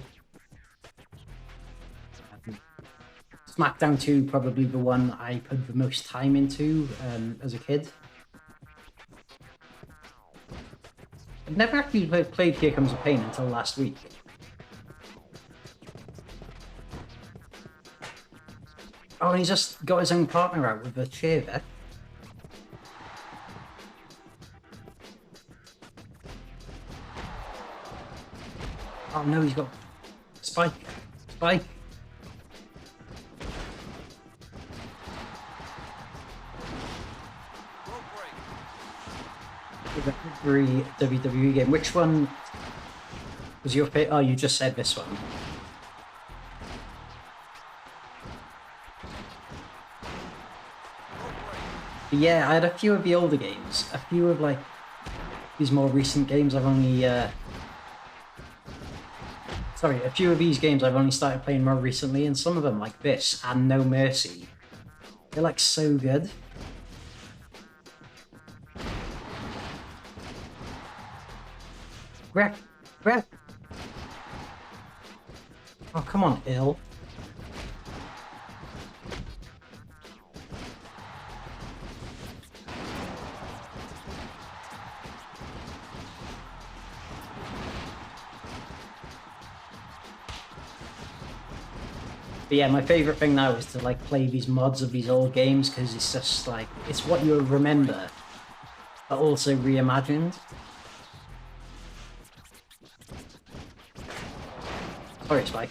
SmackDown 2, probably the one I put the most time into as a kid. I've never actually played Here Comes the Pain until last week. Oh, and he's just got his own partner out with a chair there. Oh no, he's got Spike. Spike. Every WWE game. Which one was your favorite? Oh, you just said this one. But yeah, I had a few of the older games. A few of like these more recent games I've only sorry, a few of these games I've only started playing more recently, and some of them like this and No Mercy, they're like so good. Wreck! Oh, come on, ill. But yeah, my favorite thing now is to like play these mods of these old games because it's just like it's what you remember, but also reimagined. Sorry, Spike.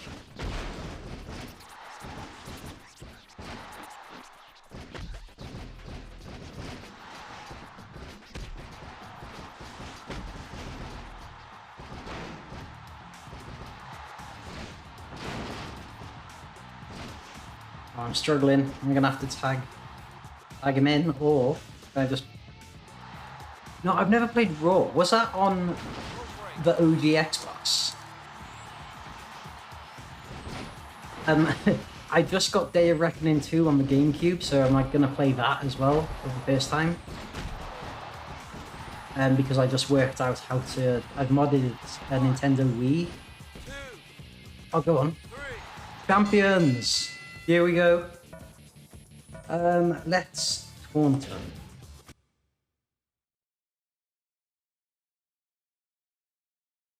I'm struggling. I'm gonna have to tag him in, or can I just... No, I've never played Raw. Was that on the OG Xbox? I just got Day of Reckoning 2 on the GameCube, so I'm like gonna play that as well for the first time. Because I just worked out how to... I've modded a Nintendo Wii. Oh, go on. Champions! Here we go. Let's taunt them.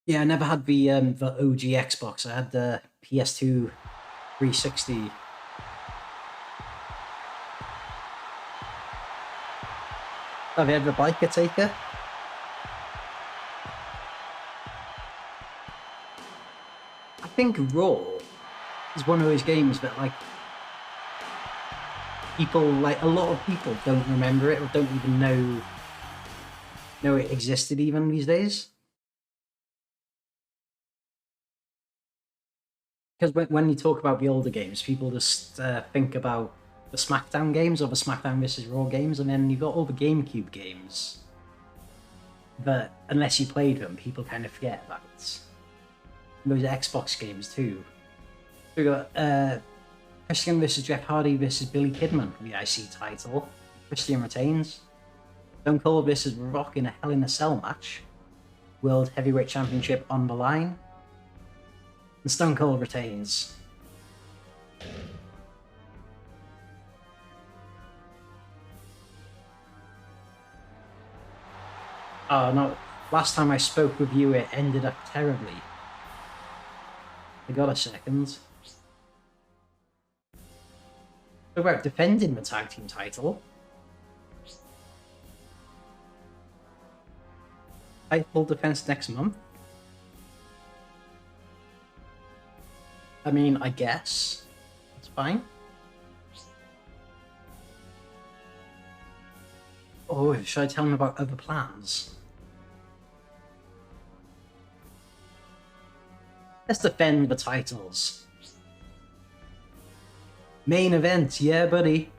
Yeah, I never had the OG Xbox. I had the PS2 360. Have you ever biker taker? I think Raw is one of those games that like people, like a lot of people don't remember it or don't even know it existed even these days. Because when you talk about the older games, people just think about the SmackDown games or the SmackDown vs. Raw games, and then you've got all the GameCube games that, unless you played them, people kind of forget about. Those Xbox games too. We got Christian versus Jeff Hardy versus Billy Kidman for the IC title. Christian retains. Stone Cold versus Rock in a Hell in a Cell match. World Heavyweight Championship on the line. And Stone Cold retains. Oh no, last time I spoke with you it ended up terribly. I got a second. What about defending the tag team title? Title defense next month? I mean, I guess. It's fine. Oh, should I tell him about other plans? Let's defend the titles. Main event, yeah, buddy.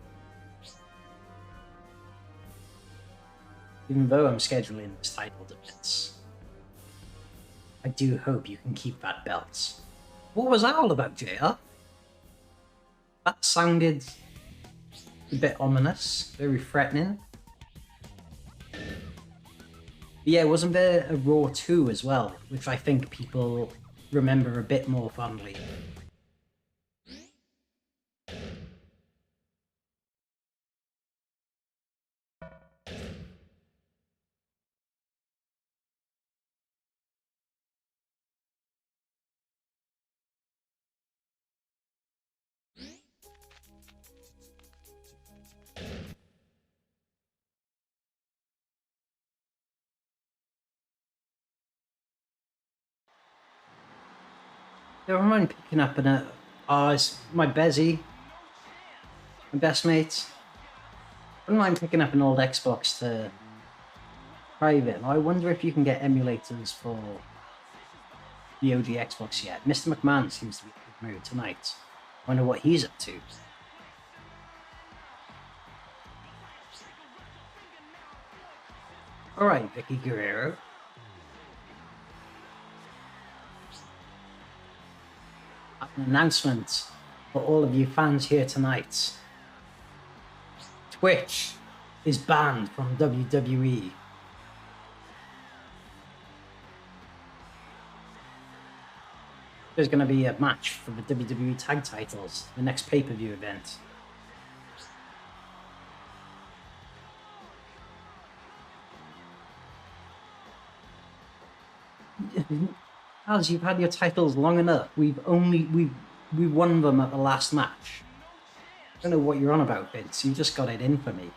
Even though I'm scheduling this title defense, I do hope you can keep that belt. What was that all about, JR? That sounded a bit ominous, very threatening. But yeah, wasn't there a Raw 2 as well, which I think people remember a bit more fondly? I don't mind picking up an it's my Bezzy, my best mate. I don't mind picking up an old Xbox to try it. I wonder if you can get emulators for the OG Xbox yet. Mr. McMahon seems to be in a good mood tonight. I wonder what he's up to. Alright, Vicky Guerrero. An announcement for all of you fans here tonight. Twitch is banned from WWE. There's going to be a match for the WWE tag titles, the next pay-per-view event. As you've had your titles long enough, we've we won them at the last match. I don't know what you're on about, Vince. You just got it in for me.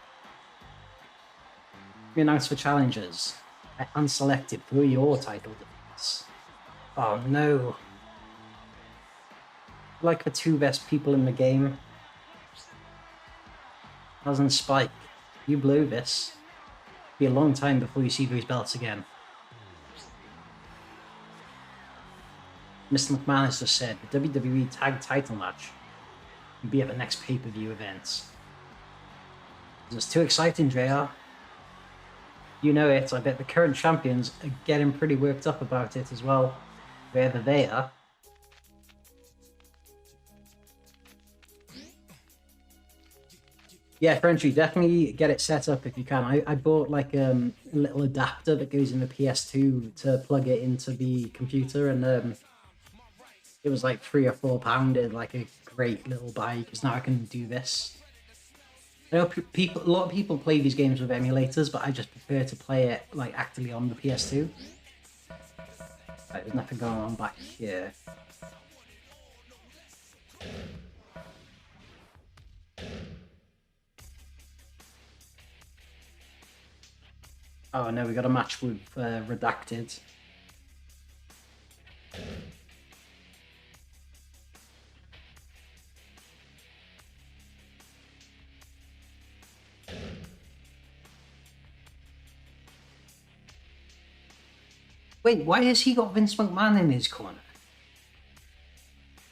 We announced for challengers. I unselected for your title defense. Oh no. Like the two best people in the game. Tazz and Spike. You blew this. It'll be a long time before you see those belts again. Mr. McMahon has just said the WWE Tag Title match will be at the next pay-per-view event. This is too exciting, JR. You know it. I bet the current champions are getting pretty worked up about it as well, wherever they are. Yeah, Frenchy, definitely get it set up if you can. I bought like a little adapter that goes in the PS2 to plug it into the computer, and it was like £3 or £4. Like a great little buy because now I can do this. I know a lot of people play these games with emulators, but I just prefer to play it like actually on the PS2. Right, there's nothing going on back here. Oh no, we got a match with Redacted. Wait, why has he got Vince McMahon in his corner?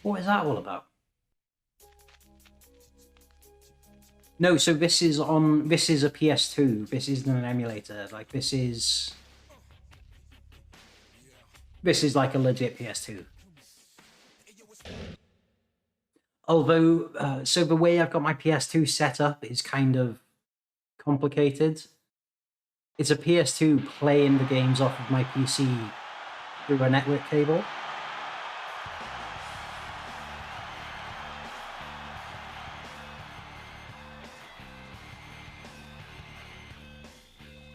What is that all about? No, so this is a PS2. This isn't an emulator. Like this is like a legit PS2. Although, so the way I've got my PS2 set up is kind of complicated. It's a PS2 playing the games off of my PC through a network cable.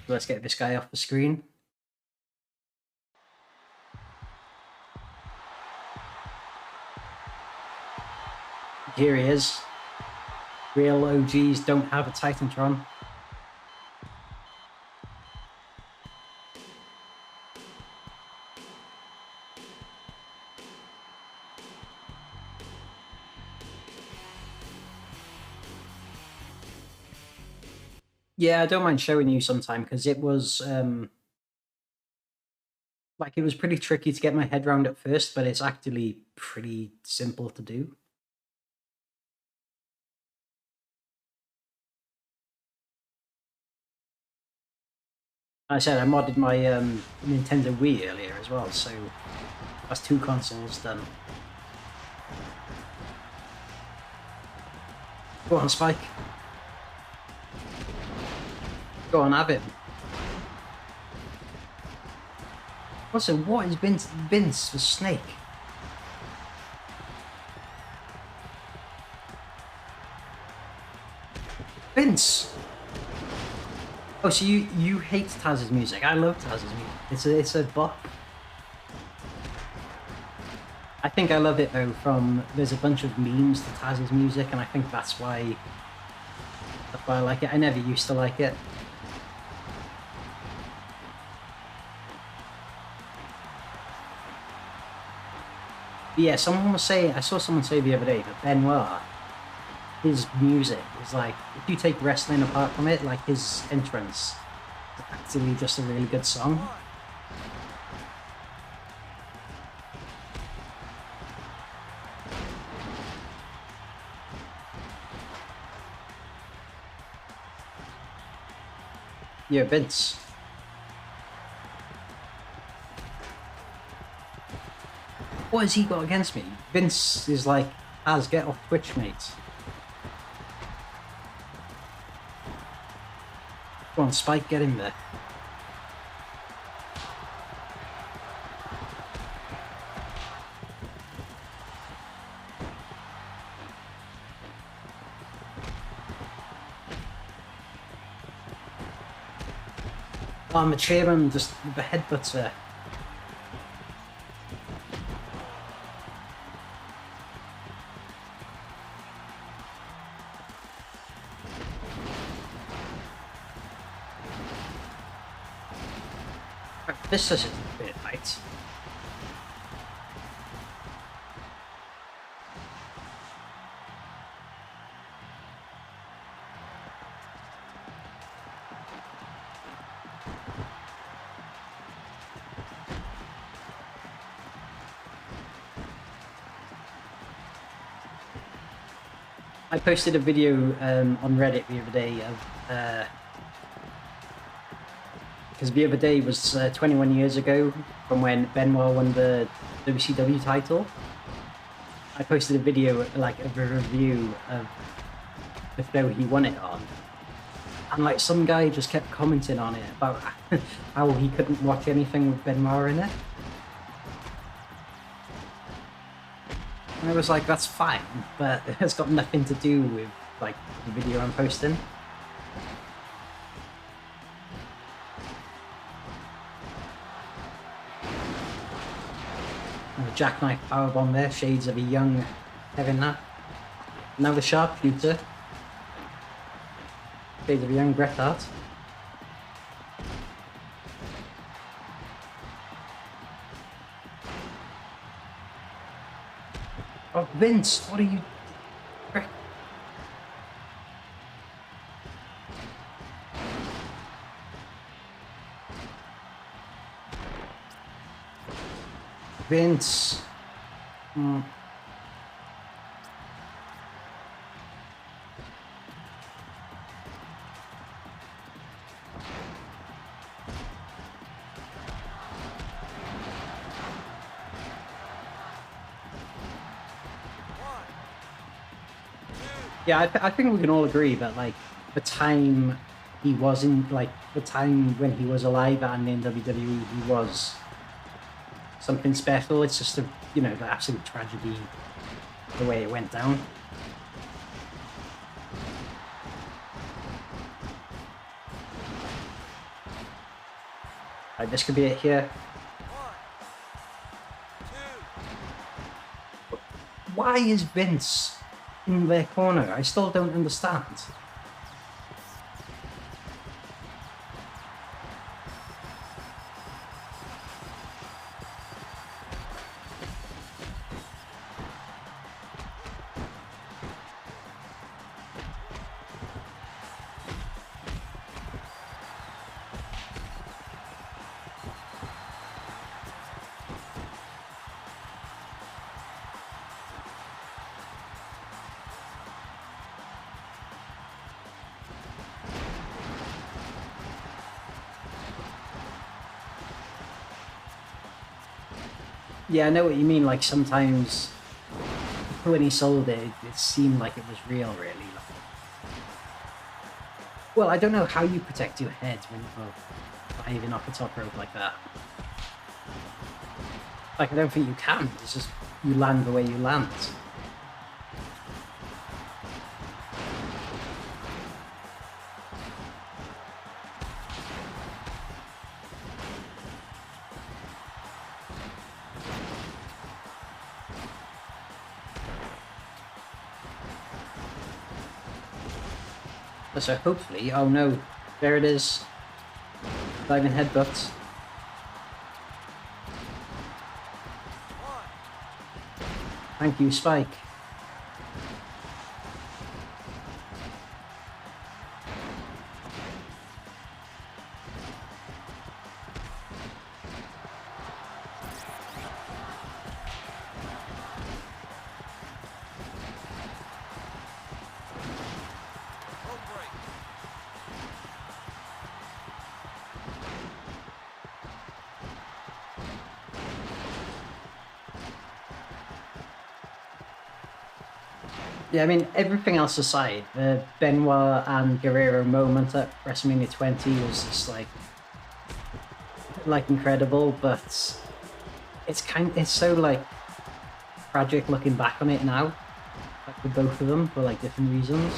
Let's get this guy off the screen. Here he is. Real OGs don't have a Titantron. Yeah, I don't mind showing you sometime because it was like it was pretty tricky to get my head around at first, but it's actually pretty simple to do. I said I modded my Nintendo Wii earlier as well, so that's 2 consoles done. Go on, Spike. Go on, have it. Also, what is Vince for Snake? Vince! Oh, so you hate Tazz's music. I love Tazz's music. It's a bop. I think I love it though from there's a bunch of memes to Tazz's music, and I think that's why I like it. I never used to like it. But yeah, someone was saying, I saw someone say the other day that Benoit, his music is like, if you take wrestling apart from it, like his entrance is actually just a really good song. Yeah, Vince. What has he got against me? Vince is like, Tazz, get off Twitch, mate. Go on, Spike, get in there. Oh, I'm a chairman, just the headbutts there. This is a bit tight. I posted a video on Reddit the other day of because the other day was 21 years ago from when Benoit won the WCW title. I posted a video like of a review of the show he won it on, and like some guy just kept commenting on it about how he couldn't watch anything with Benoit in it. And I was like, that's fine, but it's got nothing to do with like the video I'm posting. And the jackknife powerbomb there, shades of a young Kevin Nash. Now the sharpshooter, shades of a young Bret Hart. Oh, Vince, what are you... Vince. Yeah, I think we can all agree that like the time he was in, like the time when he was alive and in WWE, he was something special. It's just the absolute tragedy, the way it went down. Right, this could be it here. Why is Vince in their corner? I still don't understand. Yeah, I know what you mean. Like sometimes when he sold it, it seemed like it was real, really. Well, I don't know how you protect your head when you're diving off the top rope like that. Like, I don't think you can. It's just you land the way you land. So hopefully, oh no, there it is. Diving headbutts. Thank you, Spike. Yeah, I mean, everything else aside, the Benoit and Guerrero moment at WrestleMania 20 was just like incredible, but it's so like tragic looking back on it now, like for both of them for like different reasons.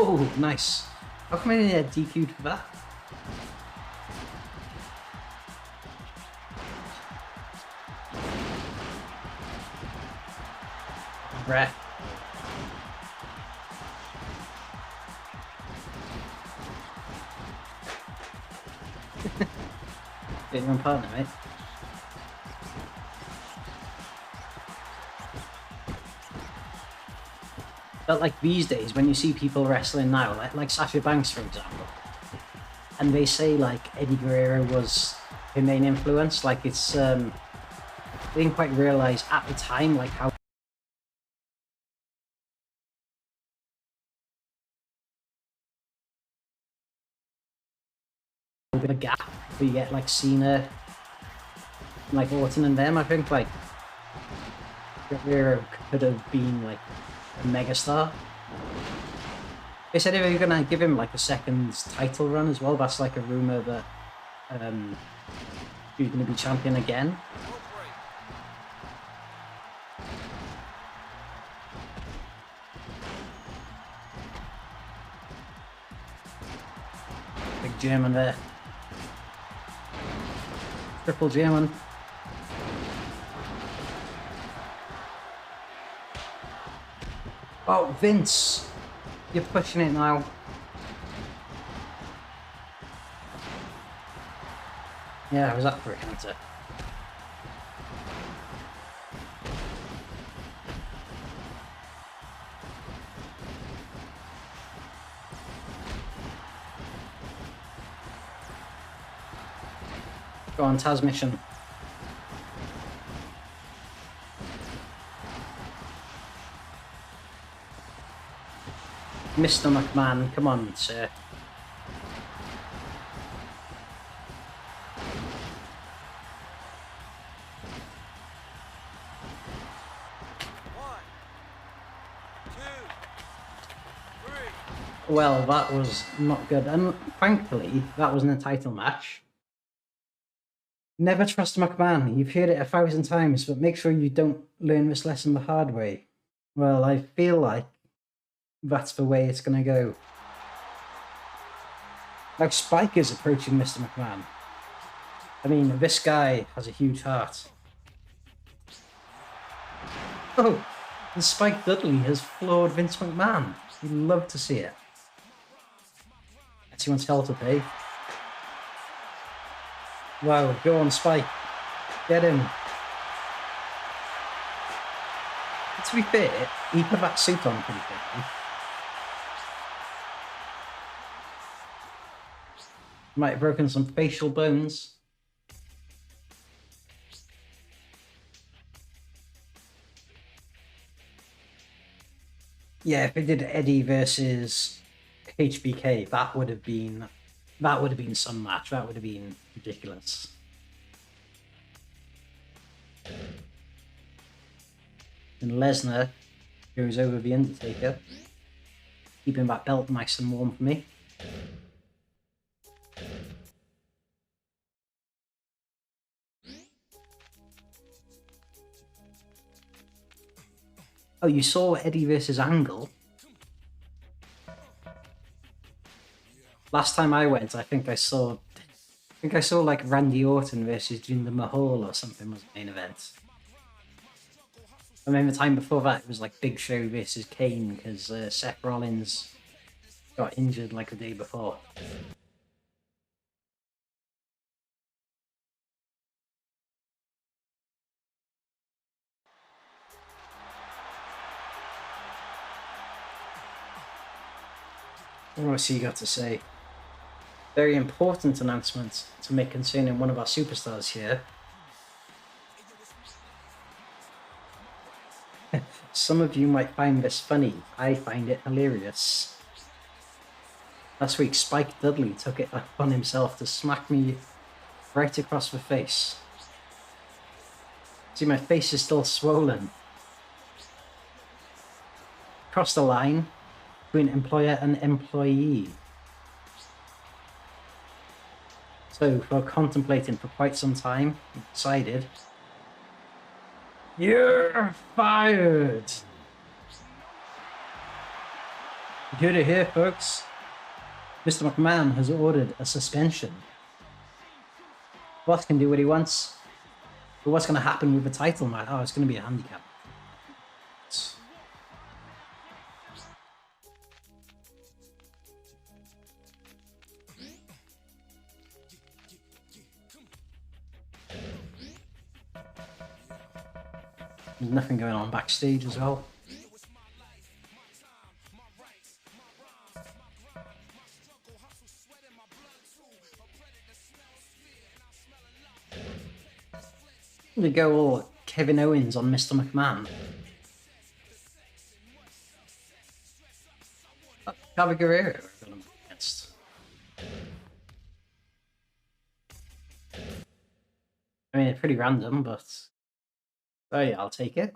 Oh, nice. How come I didn't get DQ'd for that? ref. Get your own partner, mate. But like these days, when you see people wrestling now, like Sasha Banks, for example, and they say like Eddie Guerrero was her main influence, like it's they didn't quite realize at the time like how bit of gap where you get like Cena, like Orton and them. I think like Guerrero could have been like a megastar. They said they were gonna give him like a second title run as well. That's like a rumor that he's gonna be champion again. Big German there. Triple German. Oh, Vince! You're pushing it now. Yeah, I was up for it, counter. Go on, Tazz mission. Mr. McMahon, come on, sir. Well, that was not good, and thankfully, that wasn't a title match. Never trust McMahon. You've heard it 1,000 times, but make sure you don't learn this lesson the hard way. Well, I feel like that's the way it's gonna go. Like Spike is approaching Mr. McMahon. I mean, this guy has a huge heart. Oh, and Spike Dudley has floored Vince McMahon. You'd love to see it. He wants hell to pay. Wow, go on, Spike. Get him. To be fair, he put that suit on pretty quickly. Might have broken some facial bones. Yeah, if they did Eddie versus HBK, that would have been some match. That would have been ridiculous. And Lesnar goes over the Undertaker, keeping that belt nice and warm for me. Oh, you saw Eddie versus Angle? Last time I went, I think I saw like Randy Orton versus Jinder Mahal or something was the main event. I mean, the time before that, it was like Big Show versus Kane because Seth Rollins got injured like the day before. What's he got to say? Very important announcement to make concerning one of our superstars here. Some of you might find this funny. I find it hilarious. Last week, Spike Dudley took it upon himself to smack me right across the face. See, my face is still swollen. Cross the line between employer and employee. So, while contemplating for quite some time, we decided, you're fired! You heard it here, folks. Mr. McMahon has ordered a suspension. Boss can do what he wants. But what's going to happen with the title match? Oh, it's going to be a handicap. There's nothing going on backstage as well. We go all Kevin Owens on Mr. McMahon. Chavo Guerrero we're going against. I mean, it's pretty random, but oh yeah, I'll take it.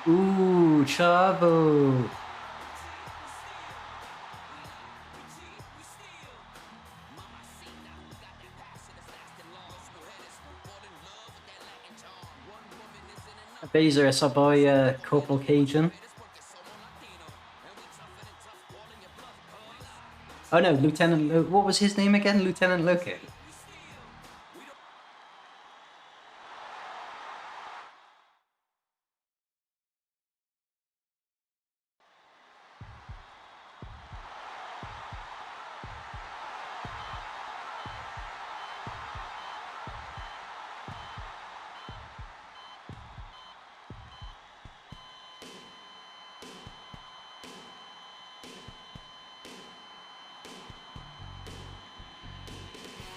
Ooh, Chavo. Baser, it's our boy Corporal Cajun. Oh no, Lieutenant what was his name again? Lieutenant Loki.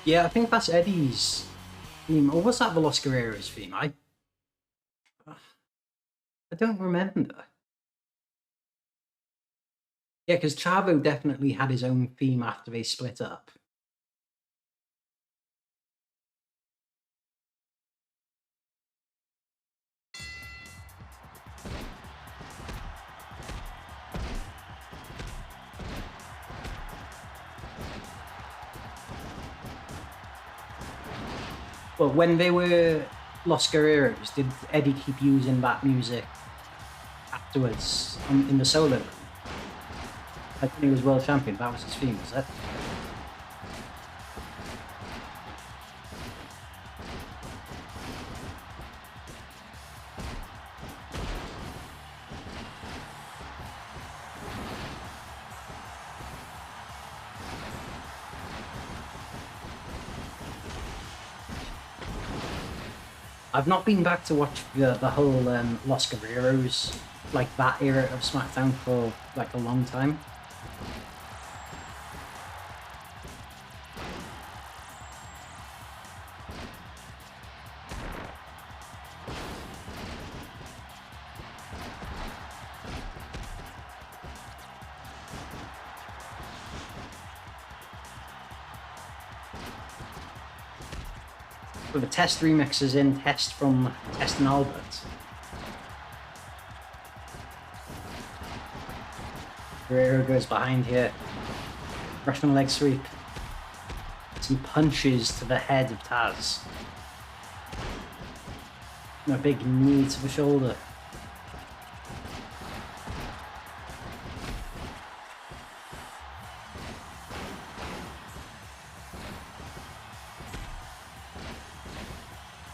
Yeah, I think that's Eddie's theme. Or was that the Los Guerreros theme? I don't remember. Yeah, because Chavo definitely had his own theme after they split up. Well, when they were Los Guerreros, did Eddie keep using that music afterwards in the solo run? Like when he was world champion, that was his theme, was it? I've not been back to watch the whole Los Guerreros, like that era of SmackDown for like a long time. But the Test remix is in Test from Test and Albert. Guerrero goes behind here. Russian leg sweep. Some punches to the head of Tazz. And a big knee to the shoulder.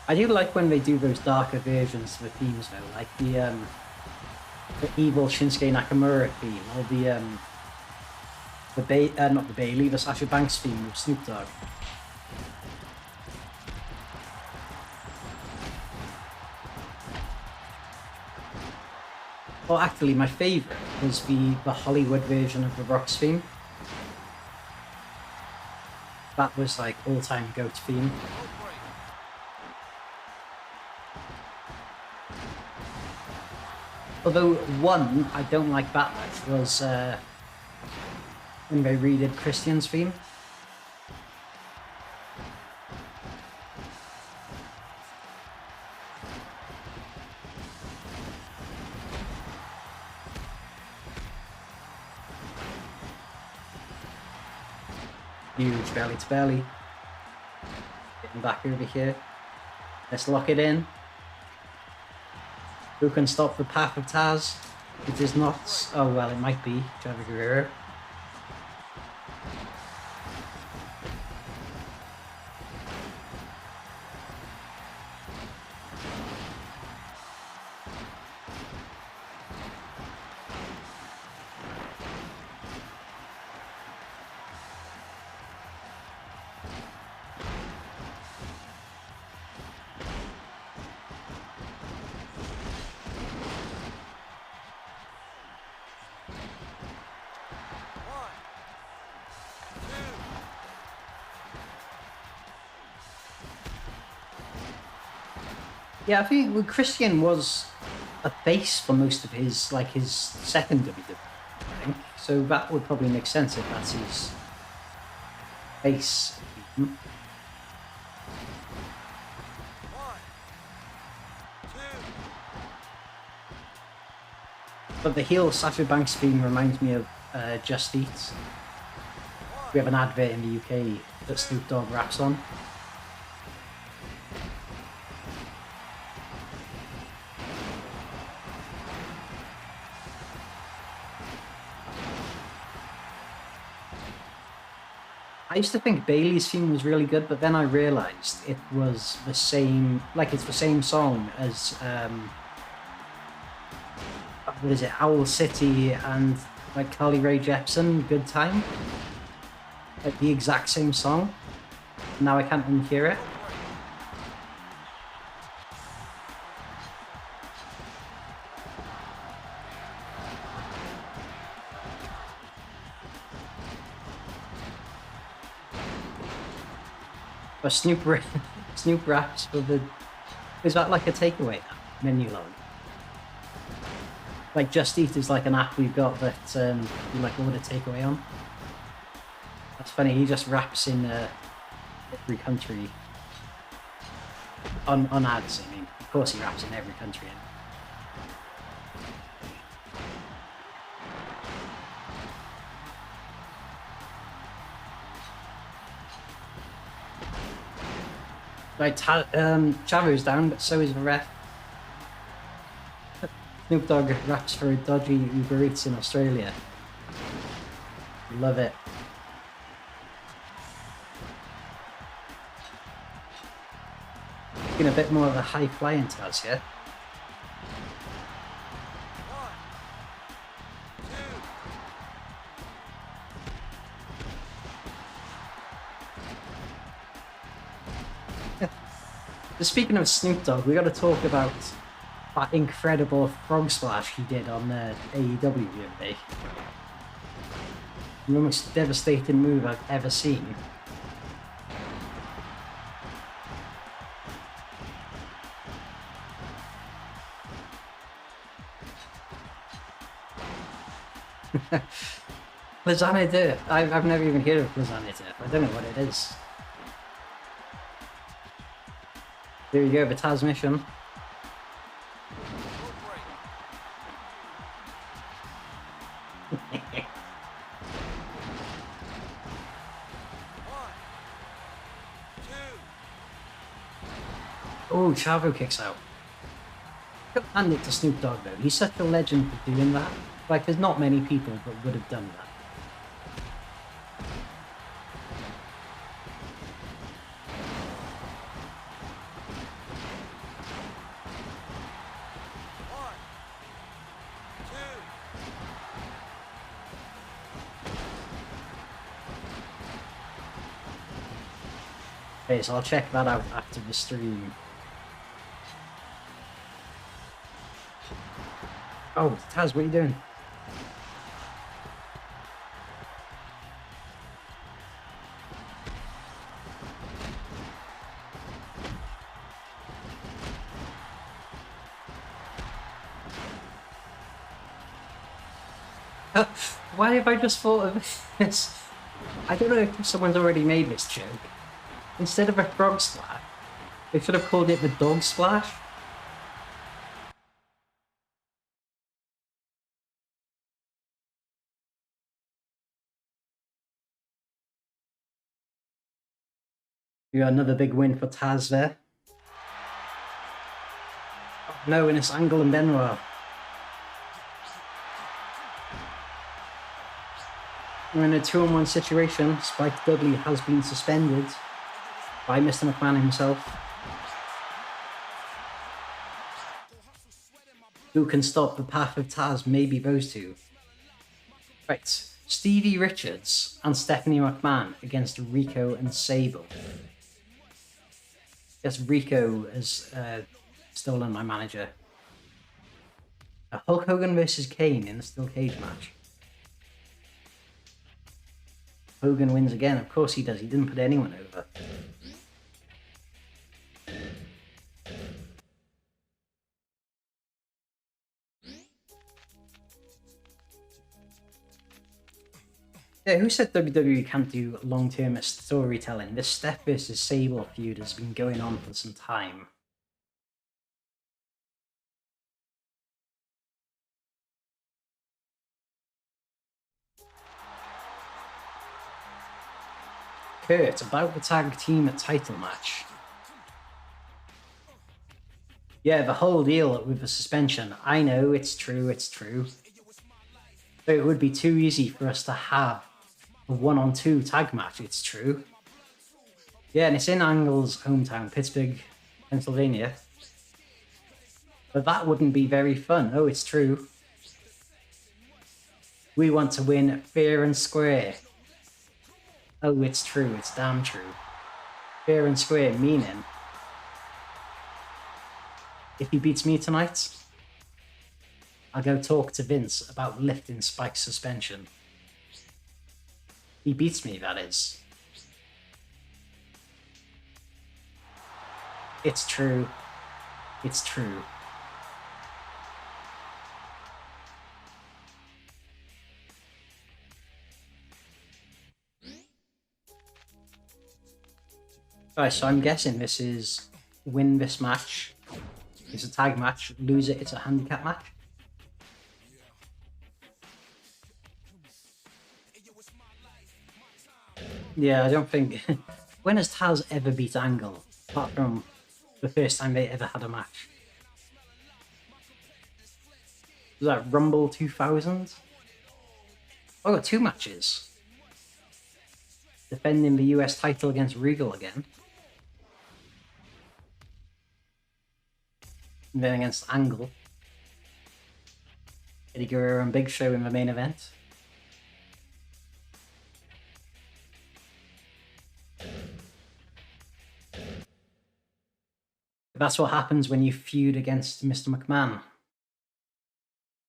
I do like when they do those darker versions of the themes though, like the evil Shinsuke Nakamura theme, or not the Bailey, the Sasha Banks theme with Snoop Dogg. Well, actually, my favourite was the Hollywood version of the Rock's theme. That was like all-time GOAT theme. Although one I don't like that much was when they redid Christian's theme. Huge belly to belly. Getting back over here. Let's lock it in. Who can stop the path of Tazz? It is not. Oh well, it might be Chavo Guerrero. Yeah, I think well, Christian was a face for most of his his second WWE, I think. So that would probably make sense if that's his face. One, two, But the heel Sasha Banks theme reminds me of Just Eat. We have an advert in the UK that Snoop Dogg raps on. I used to think Bailey's theme was really good, but then I realised it was the same, it's the same song as, what is it, Owl City and, Carly Rae Jepsen, Good Time? Like, the exact same song. Now I can't unhear it. But Snoop raps for the... Is that like a takeaway menu log? Like Just Eat is like an app we've got that you order takeaway on. That's funny, he just raps in every country. On ads, I mean. Of course he raps in every country. Right, Chavo's down, but so is the ref. Snoop Dogg raps for a dodgy Uber Eats in Australia. Love it. Being a bit more of a high flying Tazz here. Speaking of Snoop Dogg, we got to talk about that incredible frog splash he did on AEW the other day. The most devastating move I've ever seen. Lasagna Dip. I've never even heard of Lasagna Dip. I don't know what it is. There you go, the Tazz mission. Oh, Chavo kicks out. Gotta hand it to Snoop Dogg though. He's such a legend for doing that. There's not many people that would have done that. Okay, so I'll check that out after the stream. Oh, Tazz, what are you doing? Why have I just thought of this? I don't know if someone's already made this joke. Instead of a frog splash, they should have called it the dog splash. We got another big win for Tazz there. Oh, no, and it's Angle and Benoit. We're in a 2-on-1 situation. Spike Dudley has been suspended by Mr. McMahon himself. Who can stop the path of Tazz? Maybe those two. Right, Stevie Richards and Stephanie McMahon against Rico and Sable. Yes, Rico has stolen my manager. Hulk Hogan versus Kane in a steel cage match. Hogan wins again. Of course he does. He didn't put anyone over. Yeah, who said WWE can't do long-term storytelling? This Steph versus Sable feud has been going on for some time. Kurt, about the tag team title match. Yeah, the whole deal with the suspension. I know, it's true, it's true. But it would be too easy for us to have a 1-on-2 tag match, it's true. Yeah, and it's in Angle's hometown, Pittsburgh, Pennsylvania. But that wouldn't be very fun. Oh, it's true. We want to win fair and square. Oh, it's true, it's damn true. Fair and square, meaning if he beats me tonight, I'll go talk to Vince about lifting Spike's suspension. He beats me, that is. It's true. It's true. Alright, so I'm guessing this is win this match. It's a tag match. Lose it, it's a handicap match. Yeah, I don't think... When has Tazz ever beat Angle? Apart from the first time they ever had a match. Was that Rumble 2000? Oh, I got 2 matches. Defending the US title against Regal again. And then against Angle. Eddie Guerrero and Big Show in the main event. That's what happens when you feud against Mr. McMahon.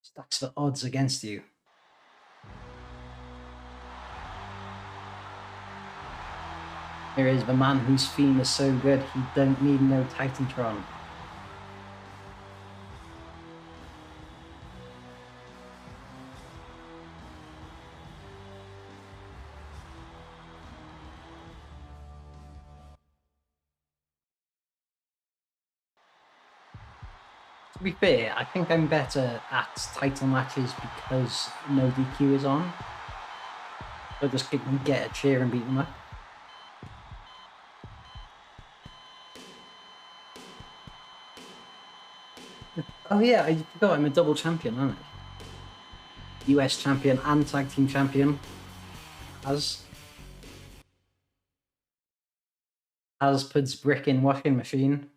Stacks the odds against you. Here is the man whose theme is so good he don't need no Titantron. To be fair, I think I'm better at title matches because no DQ is on. So just get a chair and beat them up. Oh yeah, I forgot I'm a double champion, aren't I? US champion and tag team champion. Tazz puts brick in washing machine.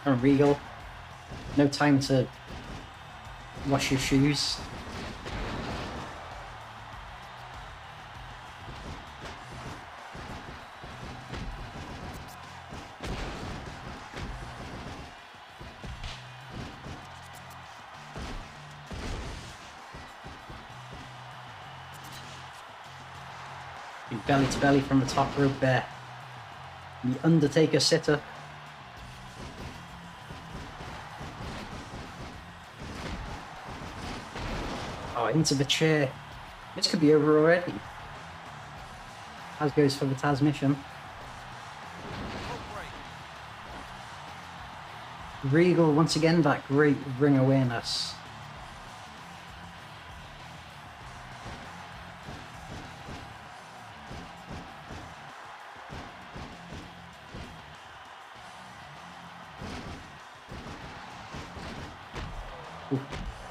And Regal, no time to wash your shoes. Belly to belly from the top rope there. The Undertaker sitter. Oh, into the chair. This could be over already. Tazz goes for the Tazz mission. Regal, once again, that great ring awareness.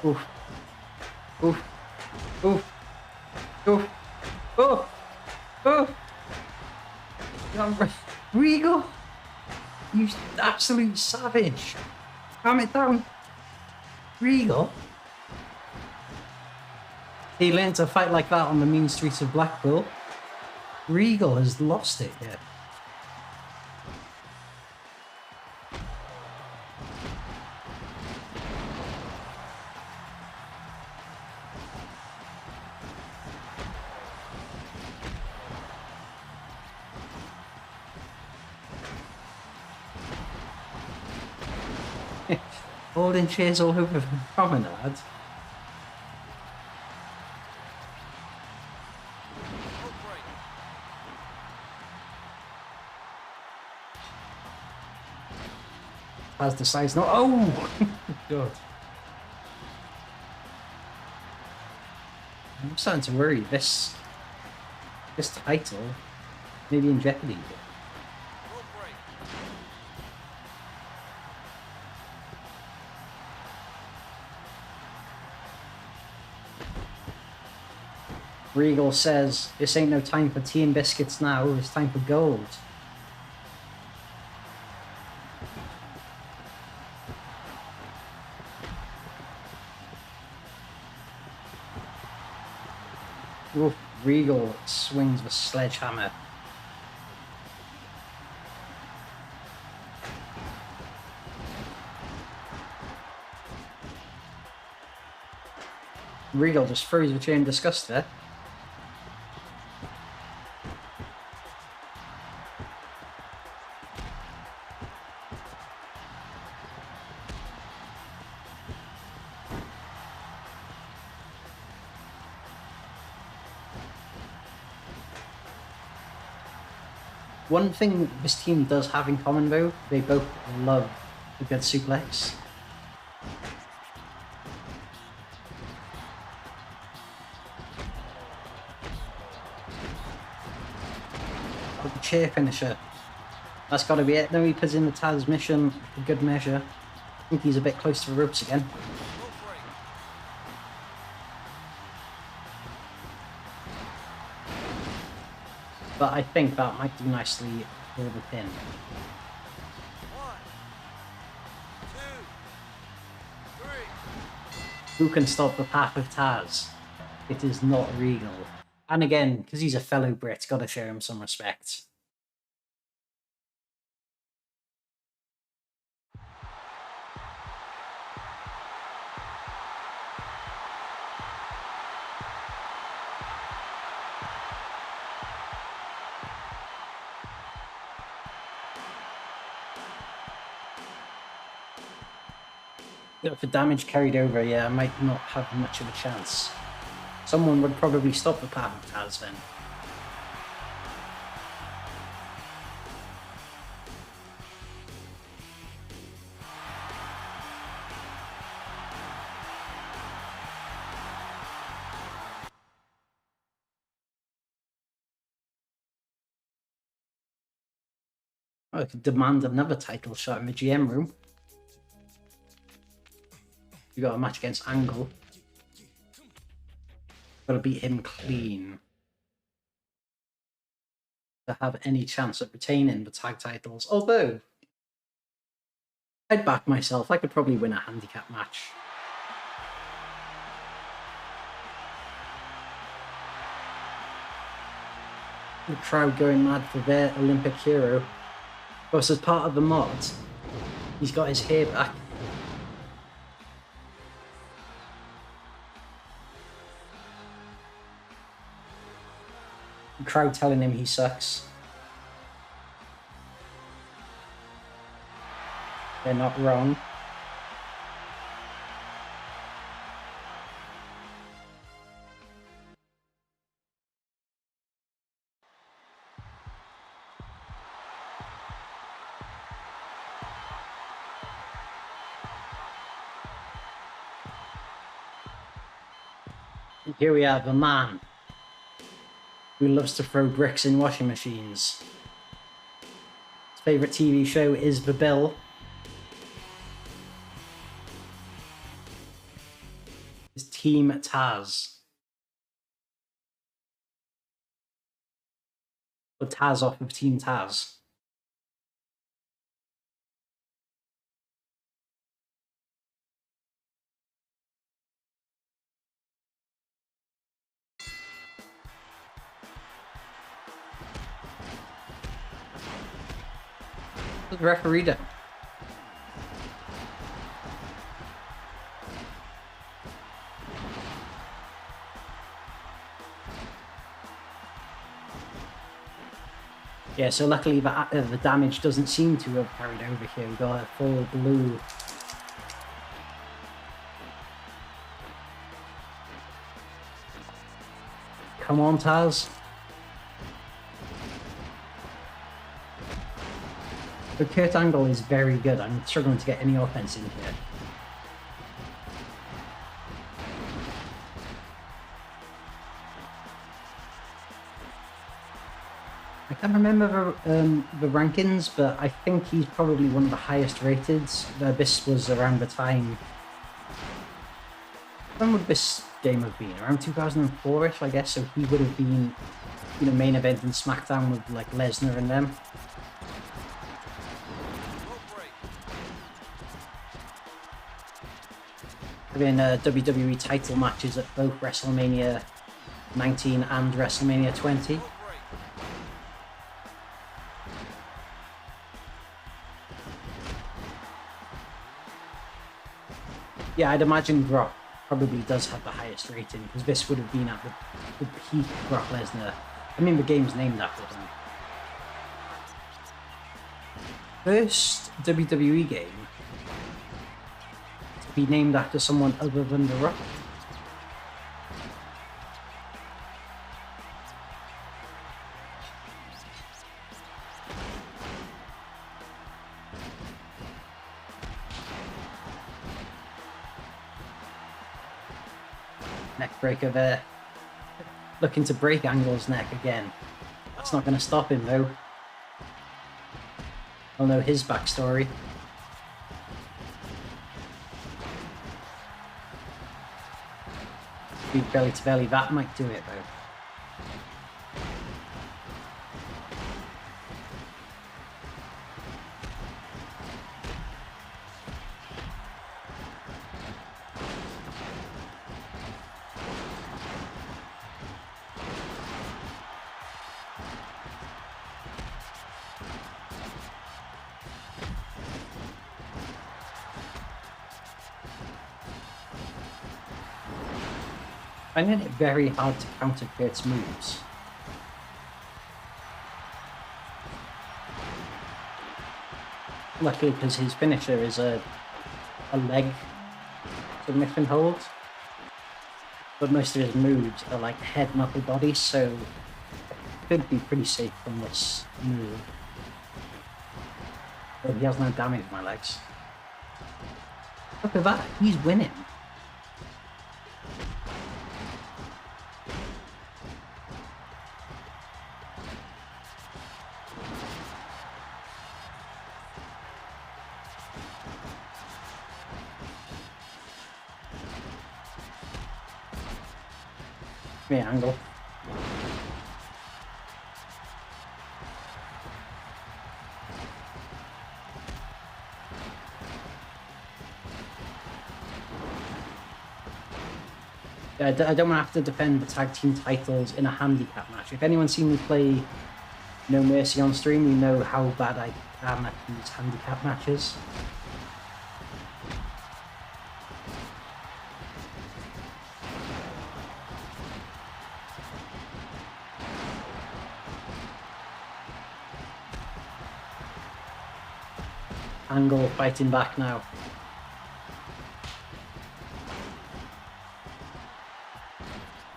Oof. Oof. Oof. Oof. Oh. Oh. Regal. You absolute savage. Calm it down. Regal. He learned to fight like that on the mean streets of Blackpool. Regal has lost it here. Holding chairs all over the promenade. Rope break. Tazz decides not. Oh! God. I'm starting to worry. This title may be in jeopardy. Rope break. Regal says, this ain't no time for tea and biscuits now, it's time for gold. Oof, Regal swings the sledgehammer. Regal just throws the chair in disgust there. One thing this team does have in common though, they both love a good suplex. Oh, the chair finisher. That's got to be it. No, he puts in the Tazz mission for good measure. I think he's a bit close to the ropes again. Rope break. But I think that might do nicely for the pin. 1, 2, 3. Who can stop the path of Tazz? It is not Regal. And again, because he's a fellow Brit, gotta show him some respect. If the damage carried over, yeah, I might not have much of a chance. Someone would probably stop the path of Tazz then. Oh, I could demand another title shot in the GM room. We got a match against Angle. Gotta beat him clean to have any chance at retaining the tag titles. Although, I'd back myself. I could probably win a handicap match. The crowd going mad for their Olympic hero. Of course, as part of the mod, he's got his hair back. The crowd telling him he sucks. They're not wrong. And here we have a man who loves to throw bricks in washing machines. His favourite TV show is The Bill. His Team Tazz. Or Tazz off of Team Tazz. The referee down. Yeah, so luckily the damage doesn't seem to have carried over here. We got a full blue Come on, Tazz. The Kurt Angle is very good. I'm struggling to get any offense in here. I can't remember the rankings, but I think he's probably one of the highest rated. This was around the time... When would this game have been? Around 2004-ish, I guess, so he would have been, you know, main event in SmackDown with, like, Lesnar and them. Having WWE title matches at both WrestleMania 19 and WrestleMania 20. Yeah, I'd imagine Brock probably does have the highest rating, because this would have been at the peak Brock Lesnar. I mean, the game's named after him. First WWE game to be named after someone other than The Rock. Neck breaker there. Looking to break Angle's neck again. That's not going to stop him though. I'll know his backstory. Big belly to belly, that might do it though. Finding it very hard to counter Kurt's moves. Luckily, because his finisher is a leg submission hold, but most of his moves are like head knuckle body, so could be pretty safe from this move. But he has no damage to my legs. Look at that, he's winning. Angle. I don't want to have to defend the tag team titles in a handicap match. If anyone's seen me play No Mercy on stream, you know how bad I am at these handicap matches. Angle fighting back now.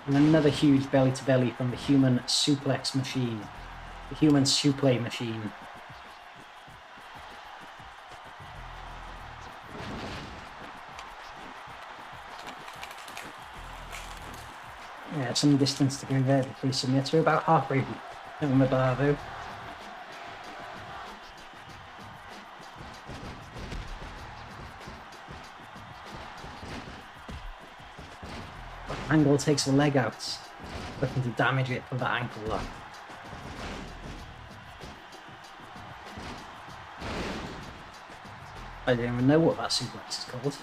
And another huge belly to belly from the human suplex machine. The human suplex machine. Yeah, some distance to go there before he submits. We're about halfway in the bar though. Angle takes the leg out, looking to damage it for the ankle lock. I don't even know what that suplex is called.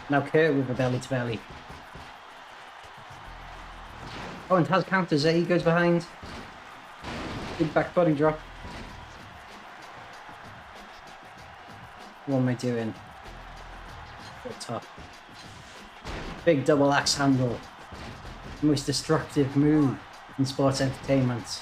Now Kurt with a belly to belly. Oh, and Tazz counters there, he goes behind. Big back body drop. What am I doing? Good top. Big double axe handle. The most destructive move in sports entertainment.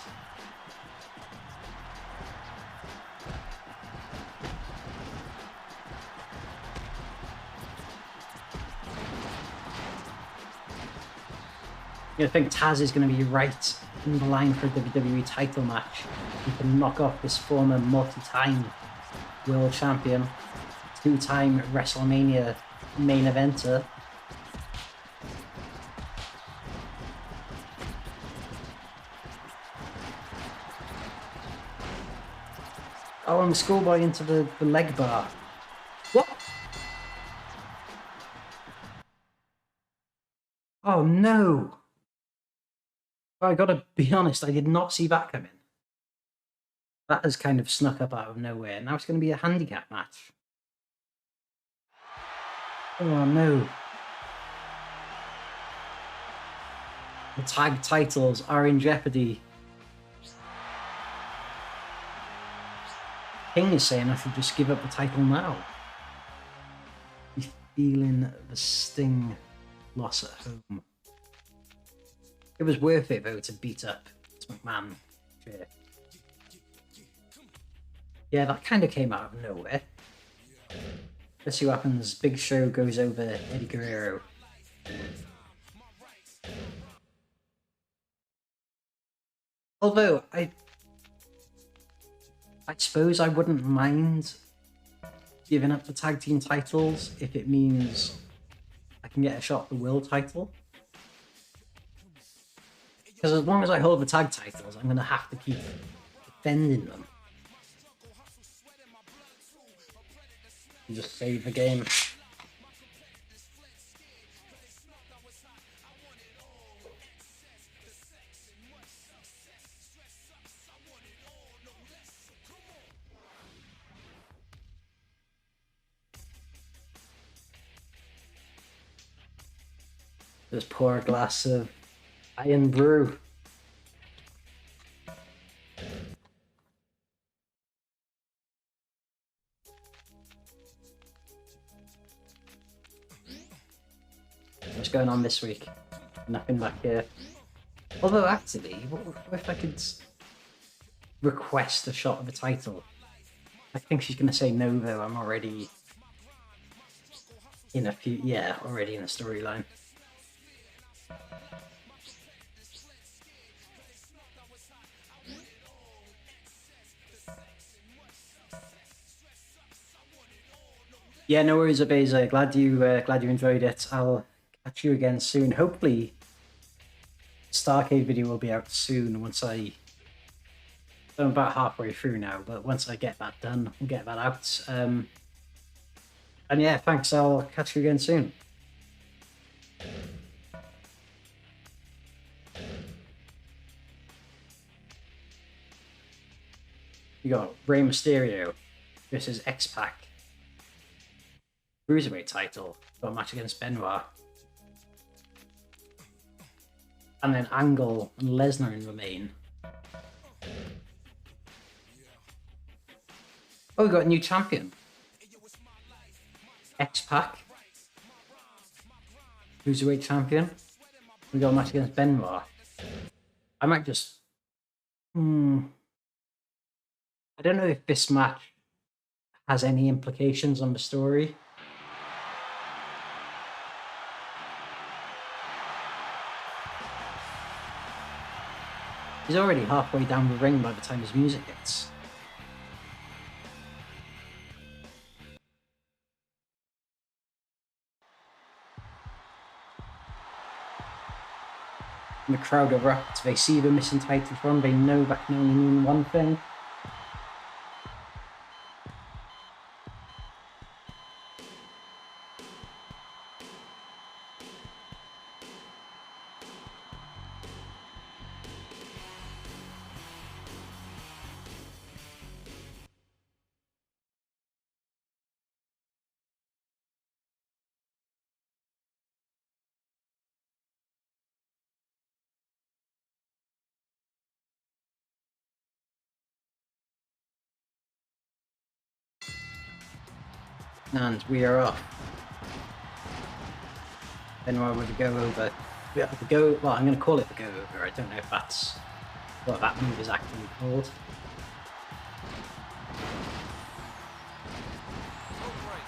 I think Tazz is going to be right in the line for a WWE title match. He can knock off this former multi-time world champion, two-time WrestleMania main eventer. Oh, and the schoolboy into the leg bar. What? Oh no! I gotta be honest, I did not see that coming. That has kind of snuck up out of nowhere. Now it's going to be a handicap match. Oh no. The tag titles are in jeopardy. King is saying I should just give up the title now. He's feeling the sting loss at home. It was worth it though to beat up McMahon. Yeah, that kind of came out of nowhere. Let's see what happens. Big Show goes over Eddie Guerrero. Although, I suppose I wouldn't mind giving up the tag team titles if it means I can get a shot at the world title. Because as long as I hold the tag titles, I'm going to have to keep defending them. You just save the game. Just pour a glass of iron brew. What's going on this week? Nothing back here. Although actually, what if I could request a shot of a title? I think she's going to say no though. I'm already in already in a storyline. Yeah, no worries, Abeza. Glad you enjoyed it. I'll catch you again soon. Hopefully, Starcade video will be out soon. I'm about halfway through now, but once I get that done, we'll get that out. And yeah, thanks. I'll catch you again soon. You got Rey Mysterio versus X-Pac. Cruiserweight title. Got a match against Benoit. And then Angle and Lesnar in the main. Oh, we got a new champion. X-Pac. Cruiserweight champion. We got a match against Benoit. I might just... I don't know if this match has any implications on the story. He's already halfway down the ring by the time his music hits. And the crowd erupts. They see the missing title run. They know that can only mean one thing. And we are off. Benoit with a go over. Yeah, the go. Well, I'm going to call it the go over. I don't know if that's what that move is actually called. Rope break.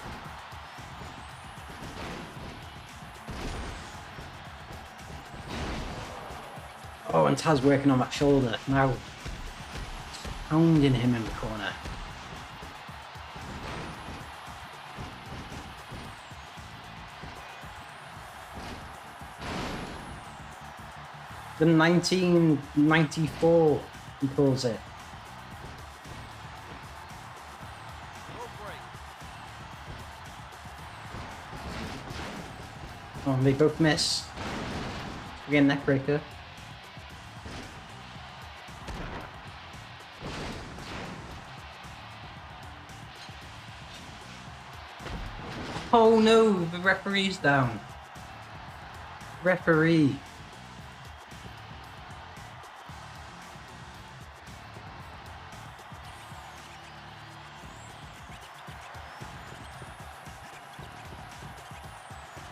Oh, and Tazz working on that shoulder now, pounding him in the corner. The 1994, he calls it. Rope break. Oh, and they both miss. Again, neck breaker. Oh no, the referee's down. Referee.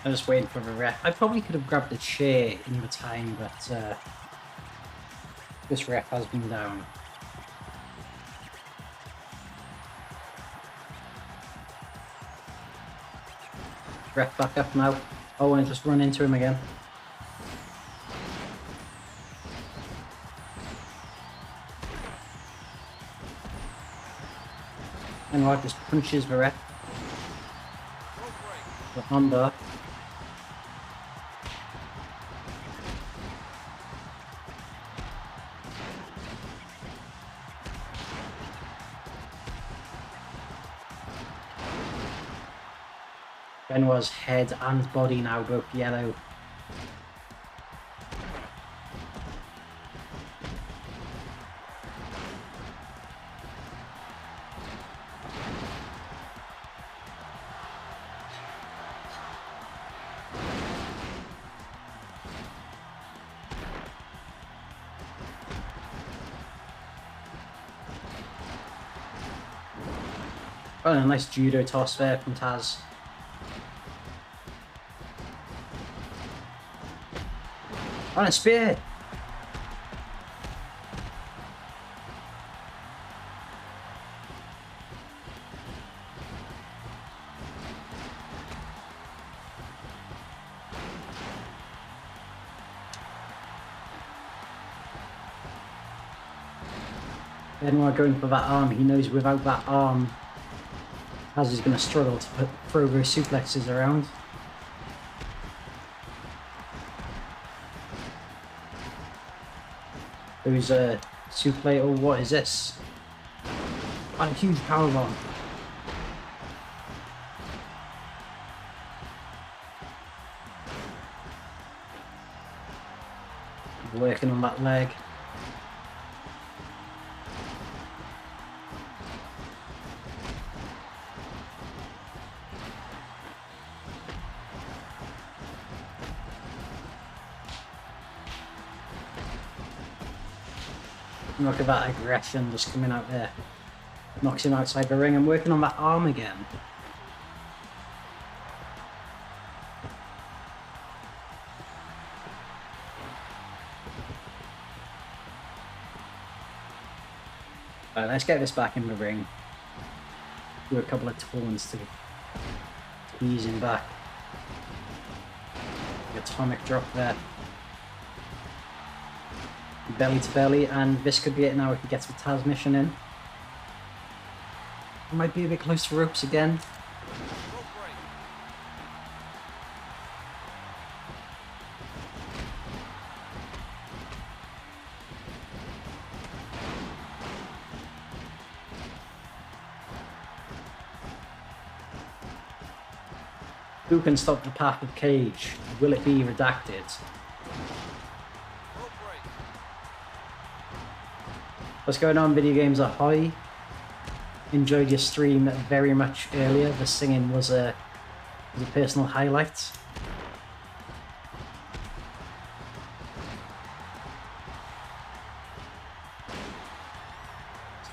I'm just waiting for the ref. I probably could have grabbed a chair in the time, but this ref has been down. Ref back up now. Oh, and just run into him again. And Rod just punches the ref. Rope break. The armbar. Benoit's head and body now both yellow. Oh, and a nice judo toss there from Tazz. On a spear! Benoit going for that arm. He knows without that arm, Tazz is going to struggle to throw those suplexes around. Those suplex, or what is this? Oh, a huge powerbomb. Working on that leg. Look at that aggression just coming out there. Knocks him outside the ring and working on that arm again. Alright, let's get this back in the ring. Do a couple of taunts to ease him back. The atomic drop there. Belly to belly, and this could be it now if he gets the Tazz mission in. Might be a bit close to ropes again. Rope break. Who can stop the path of Cage? Will it be redacted? Rope break. What's going on, Video Games Ahoy? Enjoyed your stream very much earlier. The singing was a personal highlight.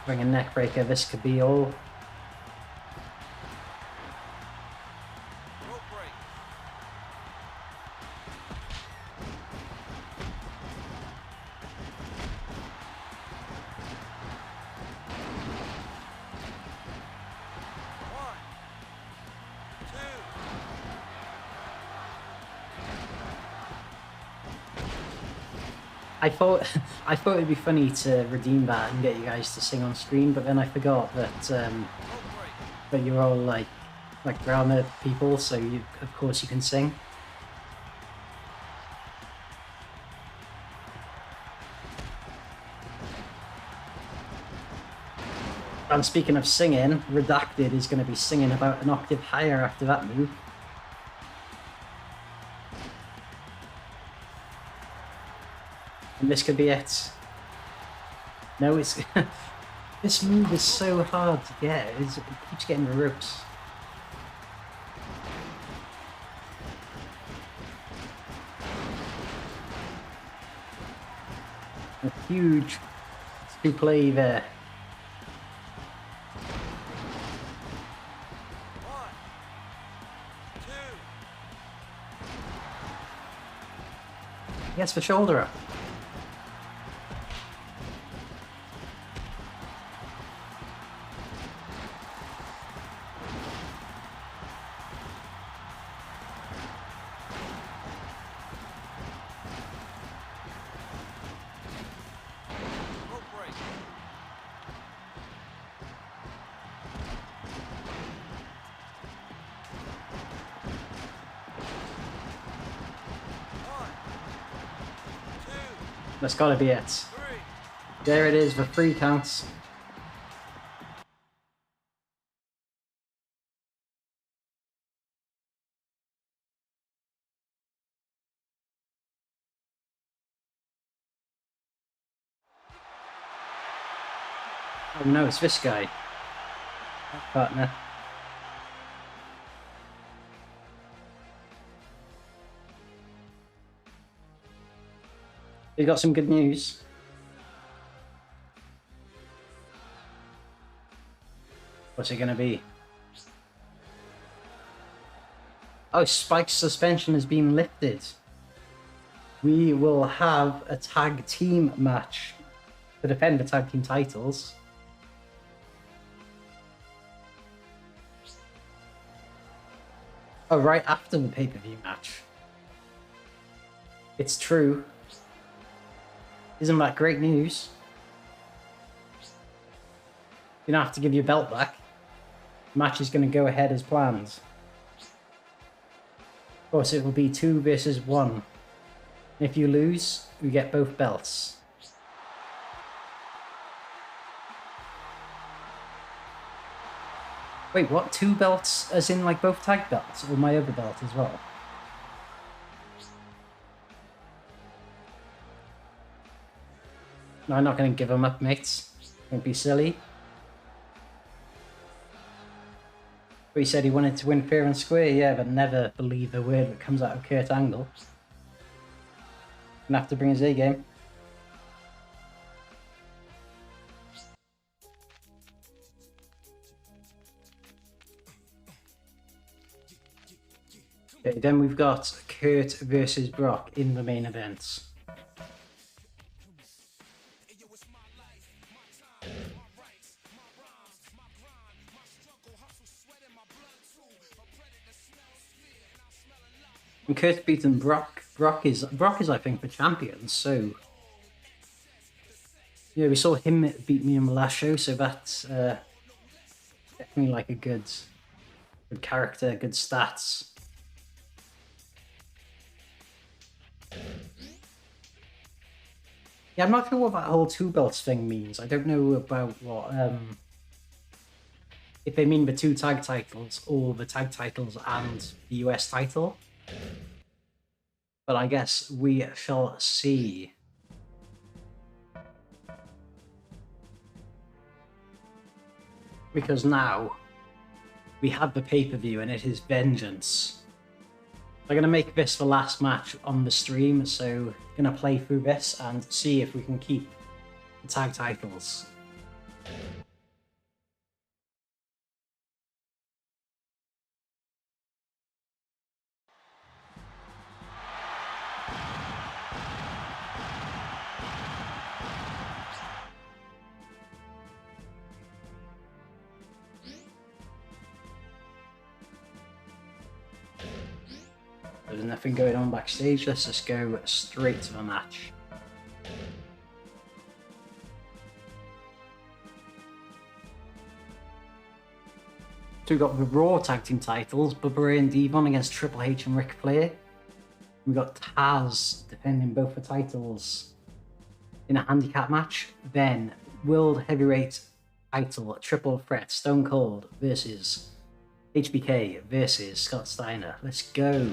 Bring a neck breaker, this could be all. Rope break. I thought I thought it'd be funny to redeem that and get you guys to sing on screen, but then I forgot that you're all like drama people, so you of course you can sing. And speaking of singing, Redacted is going to be singing about an octave higher after that move. And this could be it. No, it's... This move is so hard to get. It keeps getting the ropes. A huge suplex there. Gets the shoulder up. That's gotta be it. There it is, the 3 counts. Oh no, it's this guy. Partner. We got some good news. What's it gonna be? Oh, Spike's suspension has been lifted. We will have a tag team match to defend the tag team titles. Oh, right after the pay-per-view match. It's true. Isn't that great news? You don't have to give your belt back. The match is going to go ahead as planned. Of course, it will be 2 versus 1. If you lose, we get both belts. Wait, what? 2 belts as in like both tag belts? Or my other belt as well? No, I'm not going to give them up, mates. Don't be silly. But he said he wanted to win fair and square, yeah, but never believe a word that comes out of Kurt Angle. Gonna have to bring his A game. Okay, then we've got Kurt versus Brock in the main event. And Kurt's beaten Brock. Brock is I think the champion, so yeah, we saw him beat me in the last show, so that's definitely like a good character, good stats. Yeah, I'm not sure what that whole 2 belts thing means. I don't know about what if they mean the 2 tag titles or the tag titles and the US title. But I guess we shall see. Because now we have the pay-per-view and it is vengeance. I'm going to make this the last match on the stream, so I'm going to play through this and see if we can keep the tag titles. There's nothing going on backstage, let's just go straight to the match. So we've got the Raw Tag Team titles, Bubba Ray and Diva against Triple H and Ric Flair. We've got Tazz defending both the titles in a handicap match. Then World Heavyweight title triple threat, Stone Cold versus HBK versus Scott Steiner. Let's go.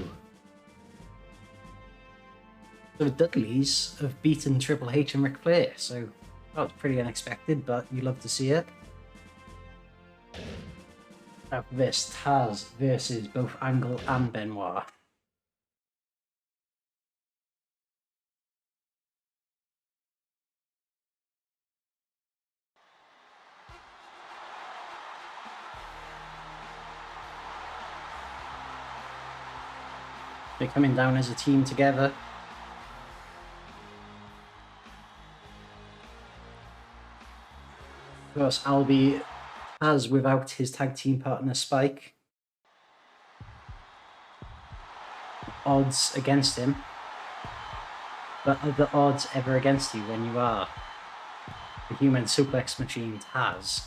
So the Dudleys have beaten Triple H and Ric Flair, so that was pretty unexpected, but you love to see it. After this, Tazz versus both Angle and Benoit. They're coming down as a team together. Of course, Albie has without his tag team partner Spike. Odds against him. But are the odds ever against you when you are the human suplex machine Tazz?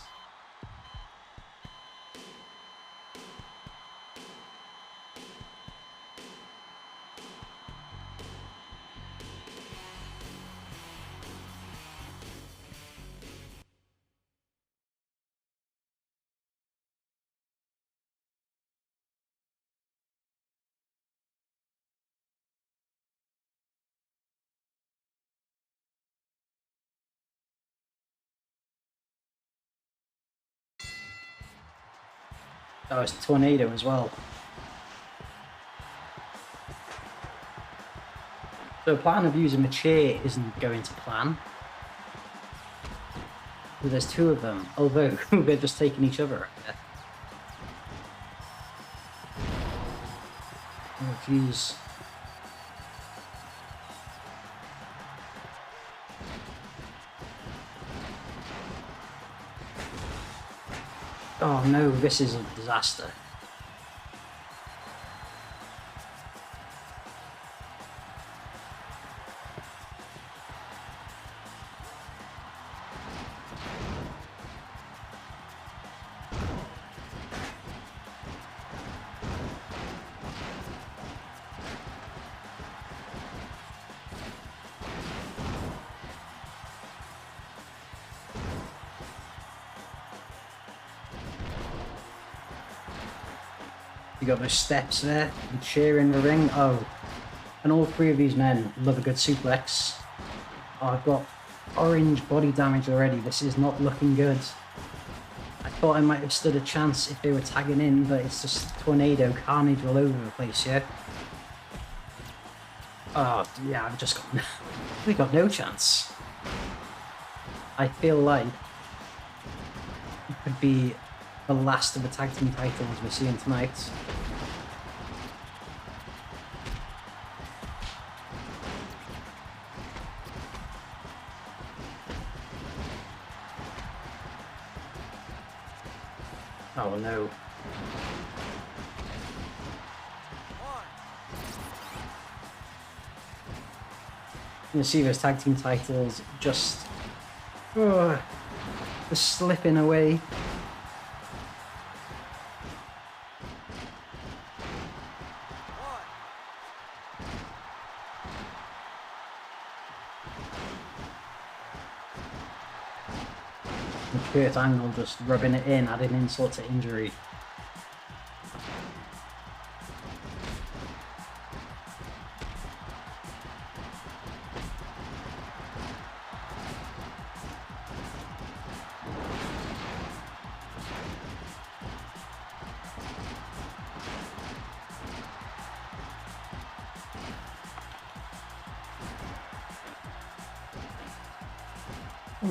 Oh, it's a tornado as well. So the plan of using the chair isn't going to plan. But there's two of them, although they're just taking each other out there. Oh jeez. Oh no, this is a disaster. You got those steps there, the chair in the ring. Oh, and all three of these men love a good suplex. Oh, I've got orange body damage already. This is not looking good. I thought I might have stood a chance if they were tagging in, but it's just tornado carnage all over the place, yeah? Oh, yeah, I've just got we got no chance. I feel like it could be the last of the tag team titles we're seeing tonight. Oh no. You see those tag team titles just slipping away. Kurt Angle just rubbing it in, adding insult to injury.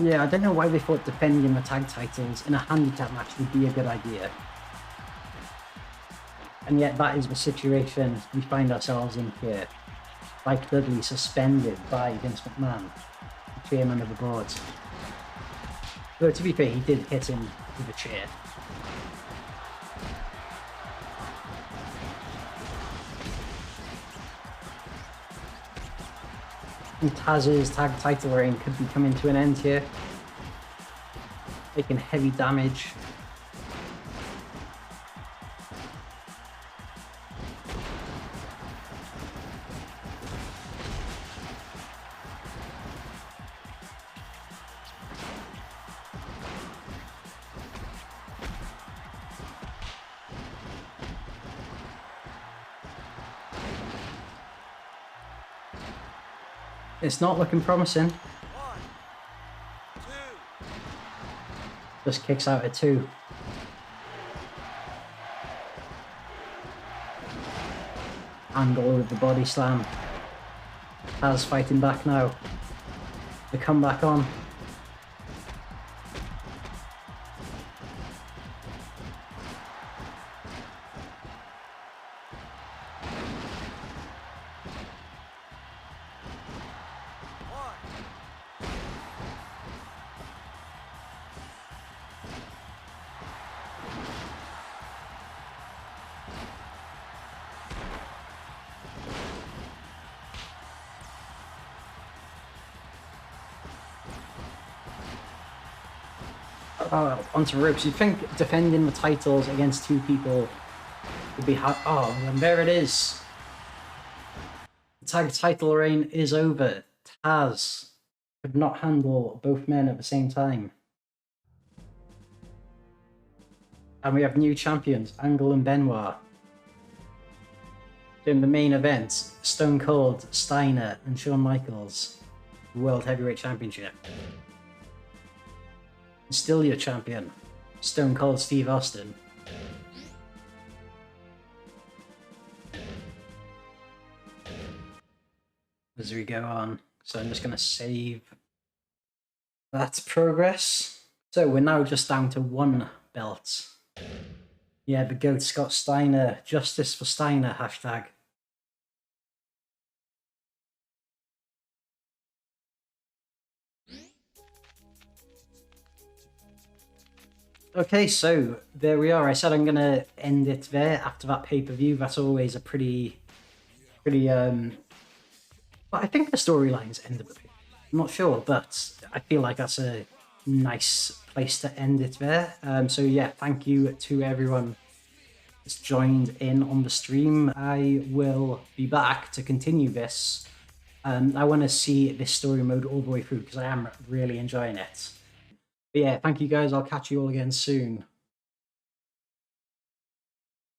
Yeah, I don't know why they thought defending the tag titles in a handicap match would be a good idea. And yet that is the situation we find ourselves in here. Mike Dudley suspended by Vince McMahon, the chairman of the board. Though to be fair, he did hit him with a chair. And Tazz's tag title reign could be coming to an end here. Taking heavy damage. It's not looking promising. 1, 2. Just kicks out at 2. Angle with the body slam. Tazz fighting back now. The comeback on. Oh, onto ropes. You'd think defending the titles against 2 people would be hard. Oh, and there it is. The tag title reign is over. Tazz could not handle both men at the same time. And we have new champions, Angle and Benoit. In the main event, Stone Cold, Steiner, and Shawn Michaels, World Heavyweight Championship. Still your champion, Stone Cold Steve Austin. As we go on, so I'm just going to save that progress. So we're now just down to 1 belt. Yeah, the GOAT Scott Steiner, justice for Steiner, hashtag. Okay, so there we are. I said I'm gonna end it there after that pay-per-view. That's always a pretty, but I think the storyline's ended with it. I'm not sure, but I feel like that's a nice place to end it there. So yeah, thank you to everyone that's joined in on the stream. I will be back to continue this. I want to see this story mode all the way through because I am really enjoying it. But yeah, thank you guys. I'll catch you all again soon.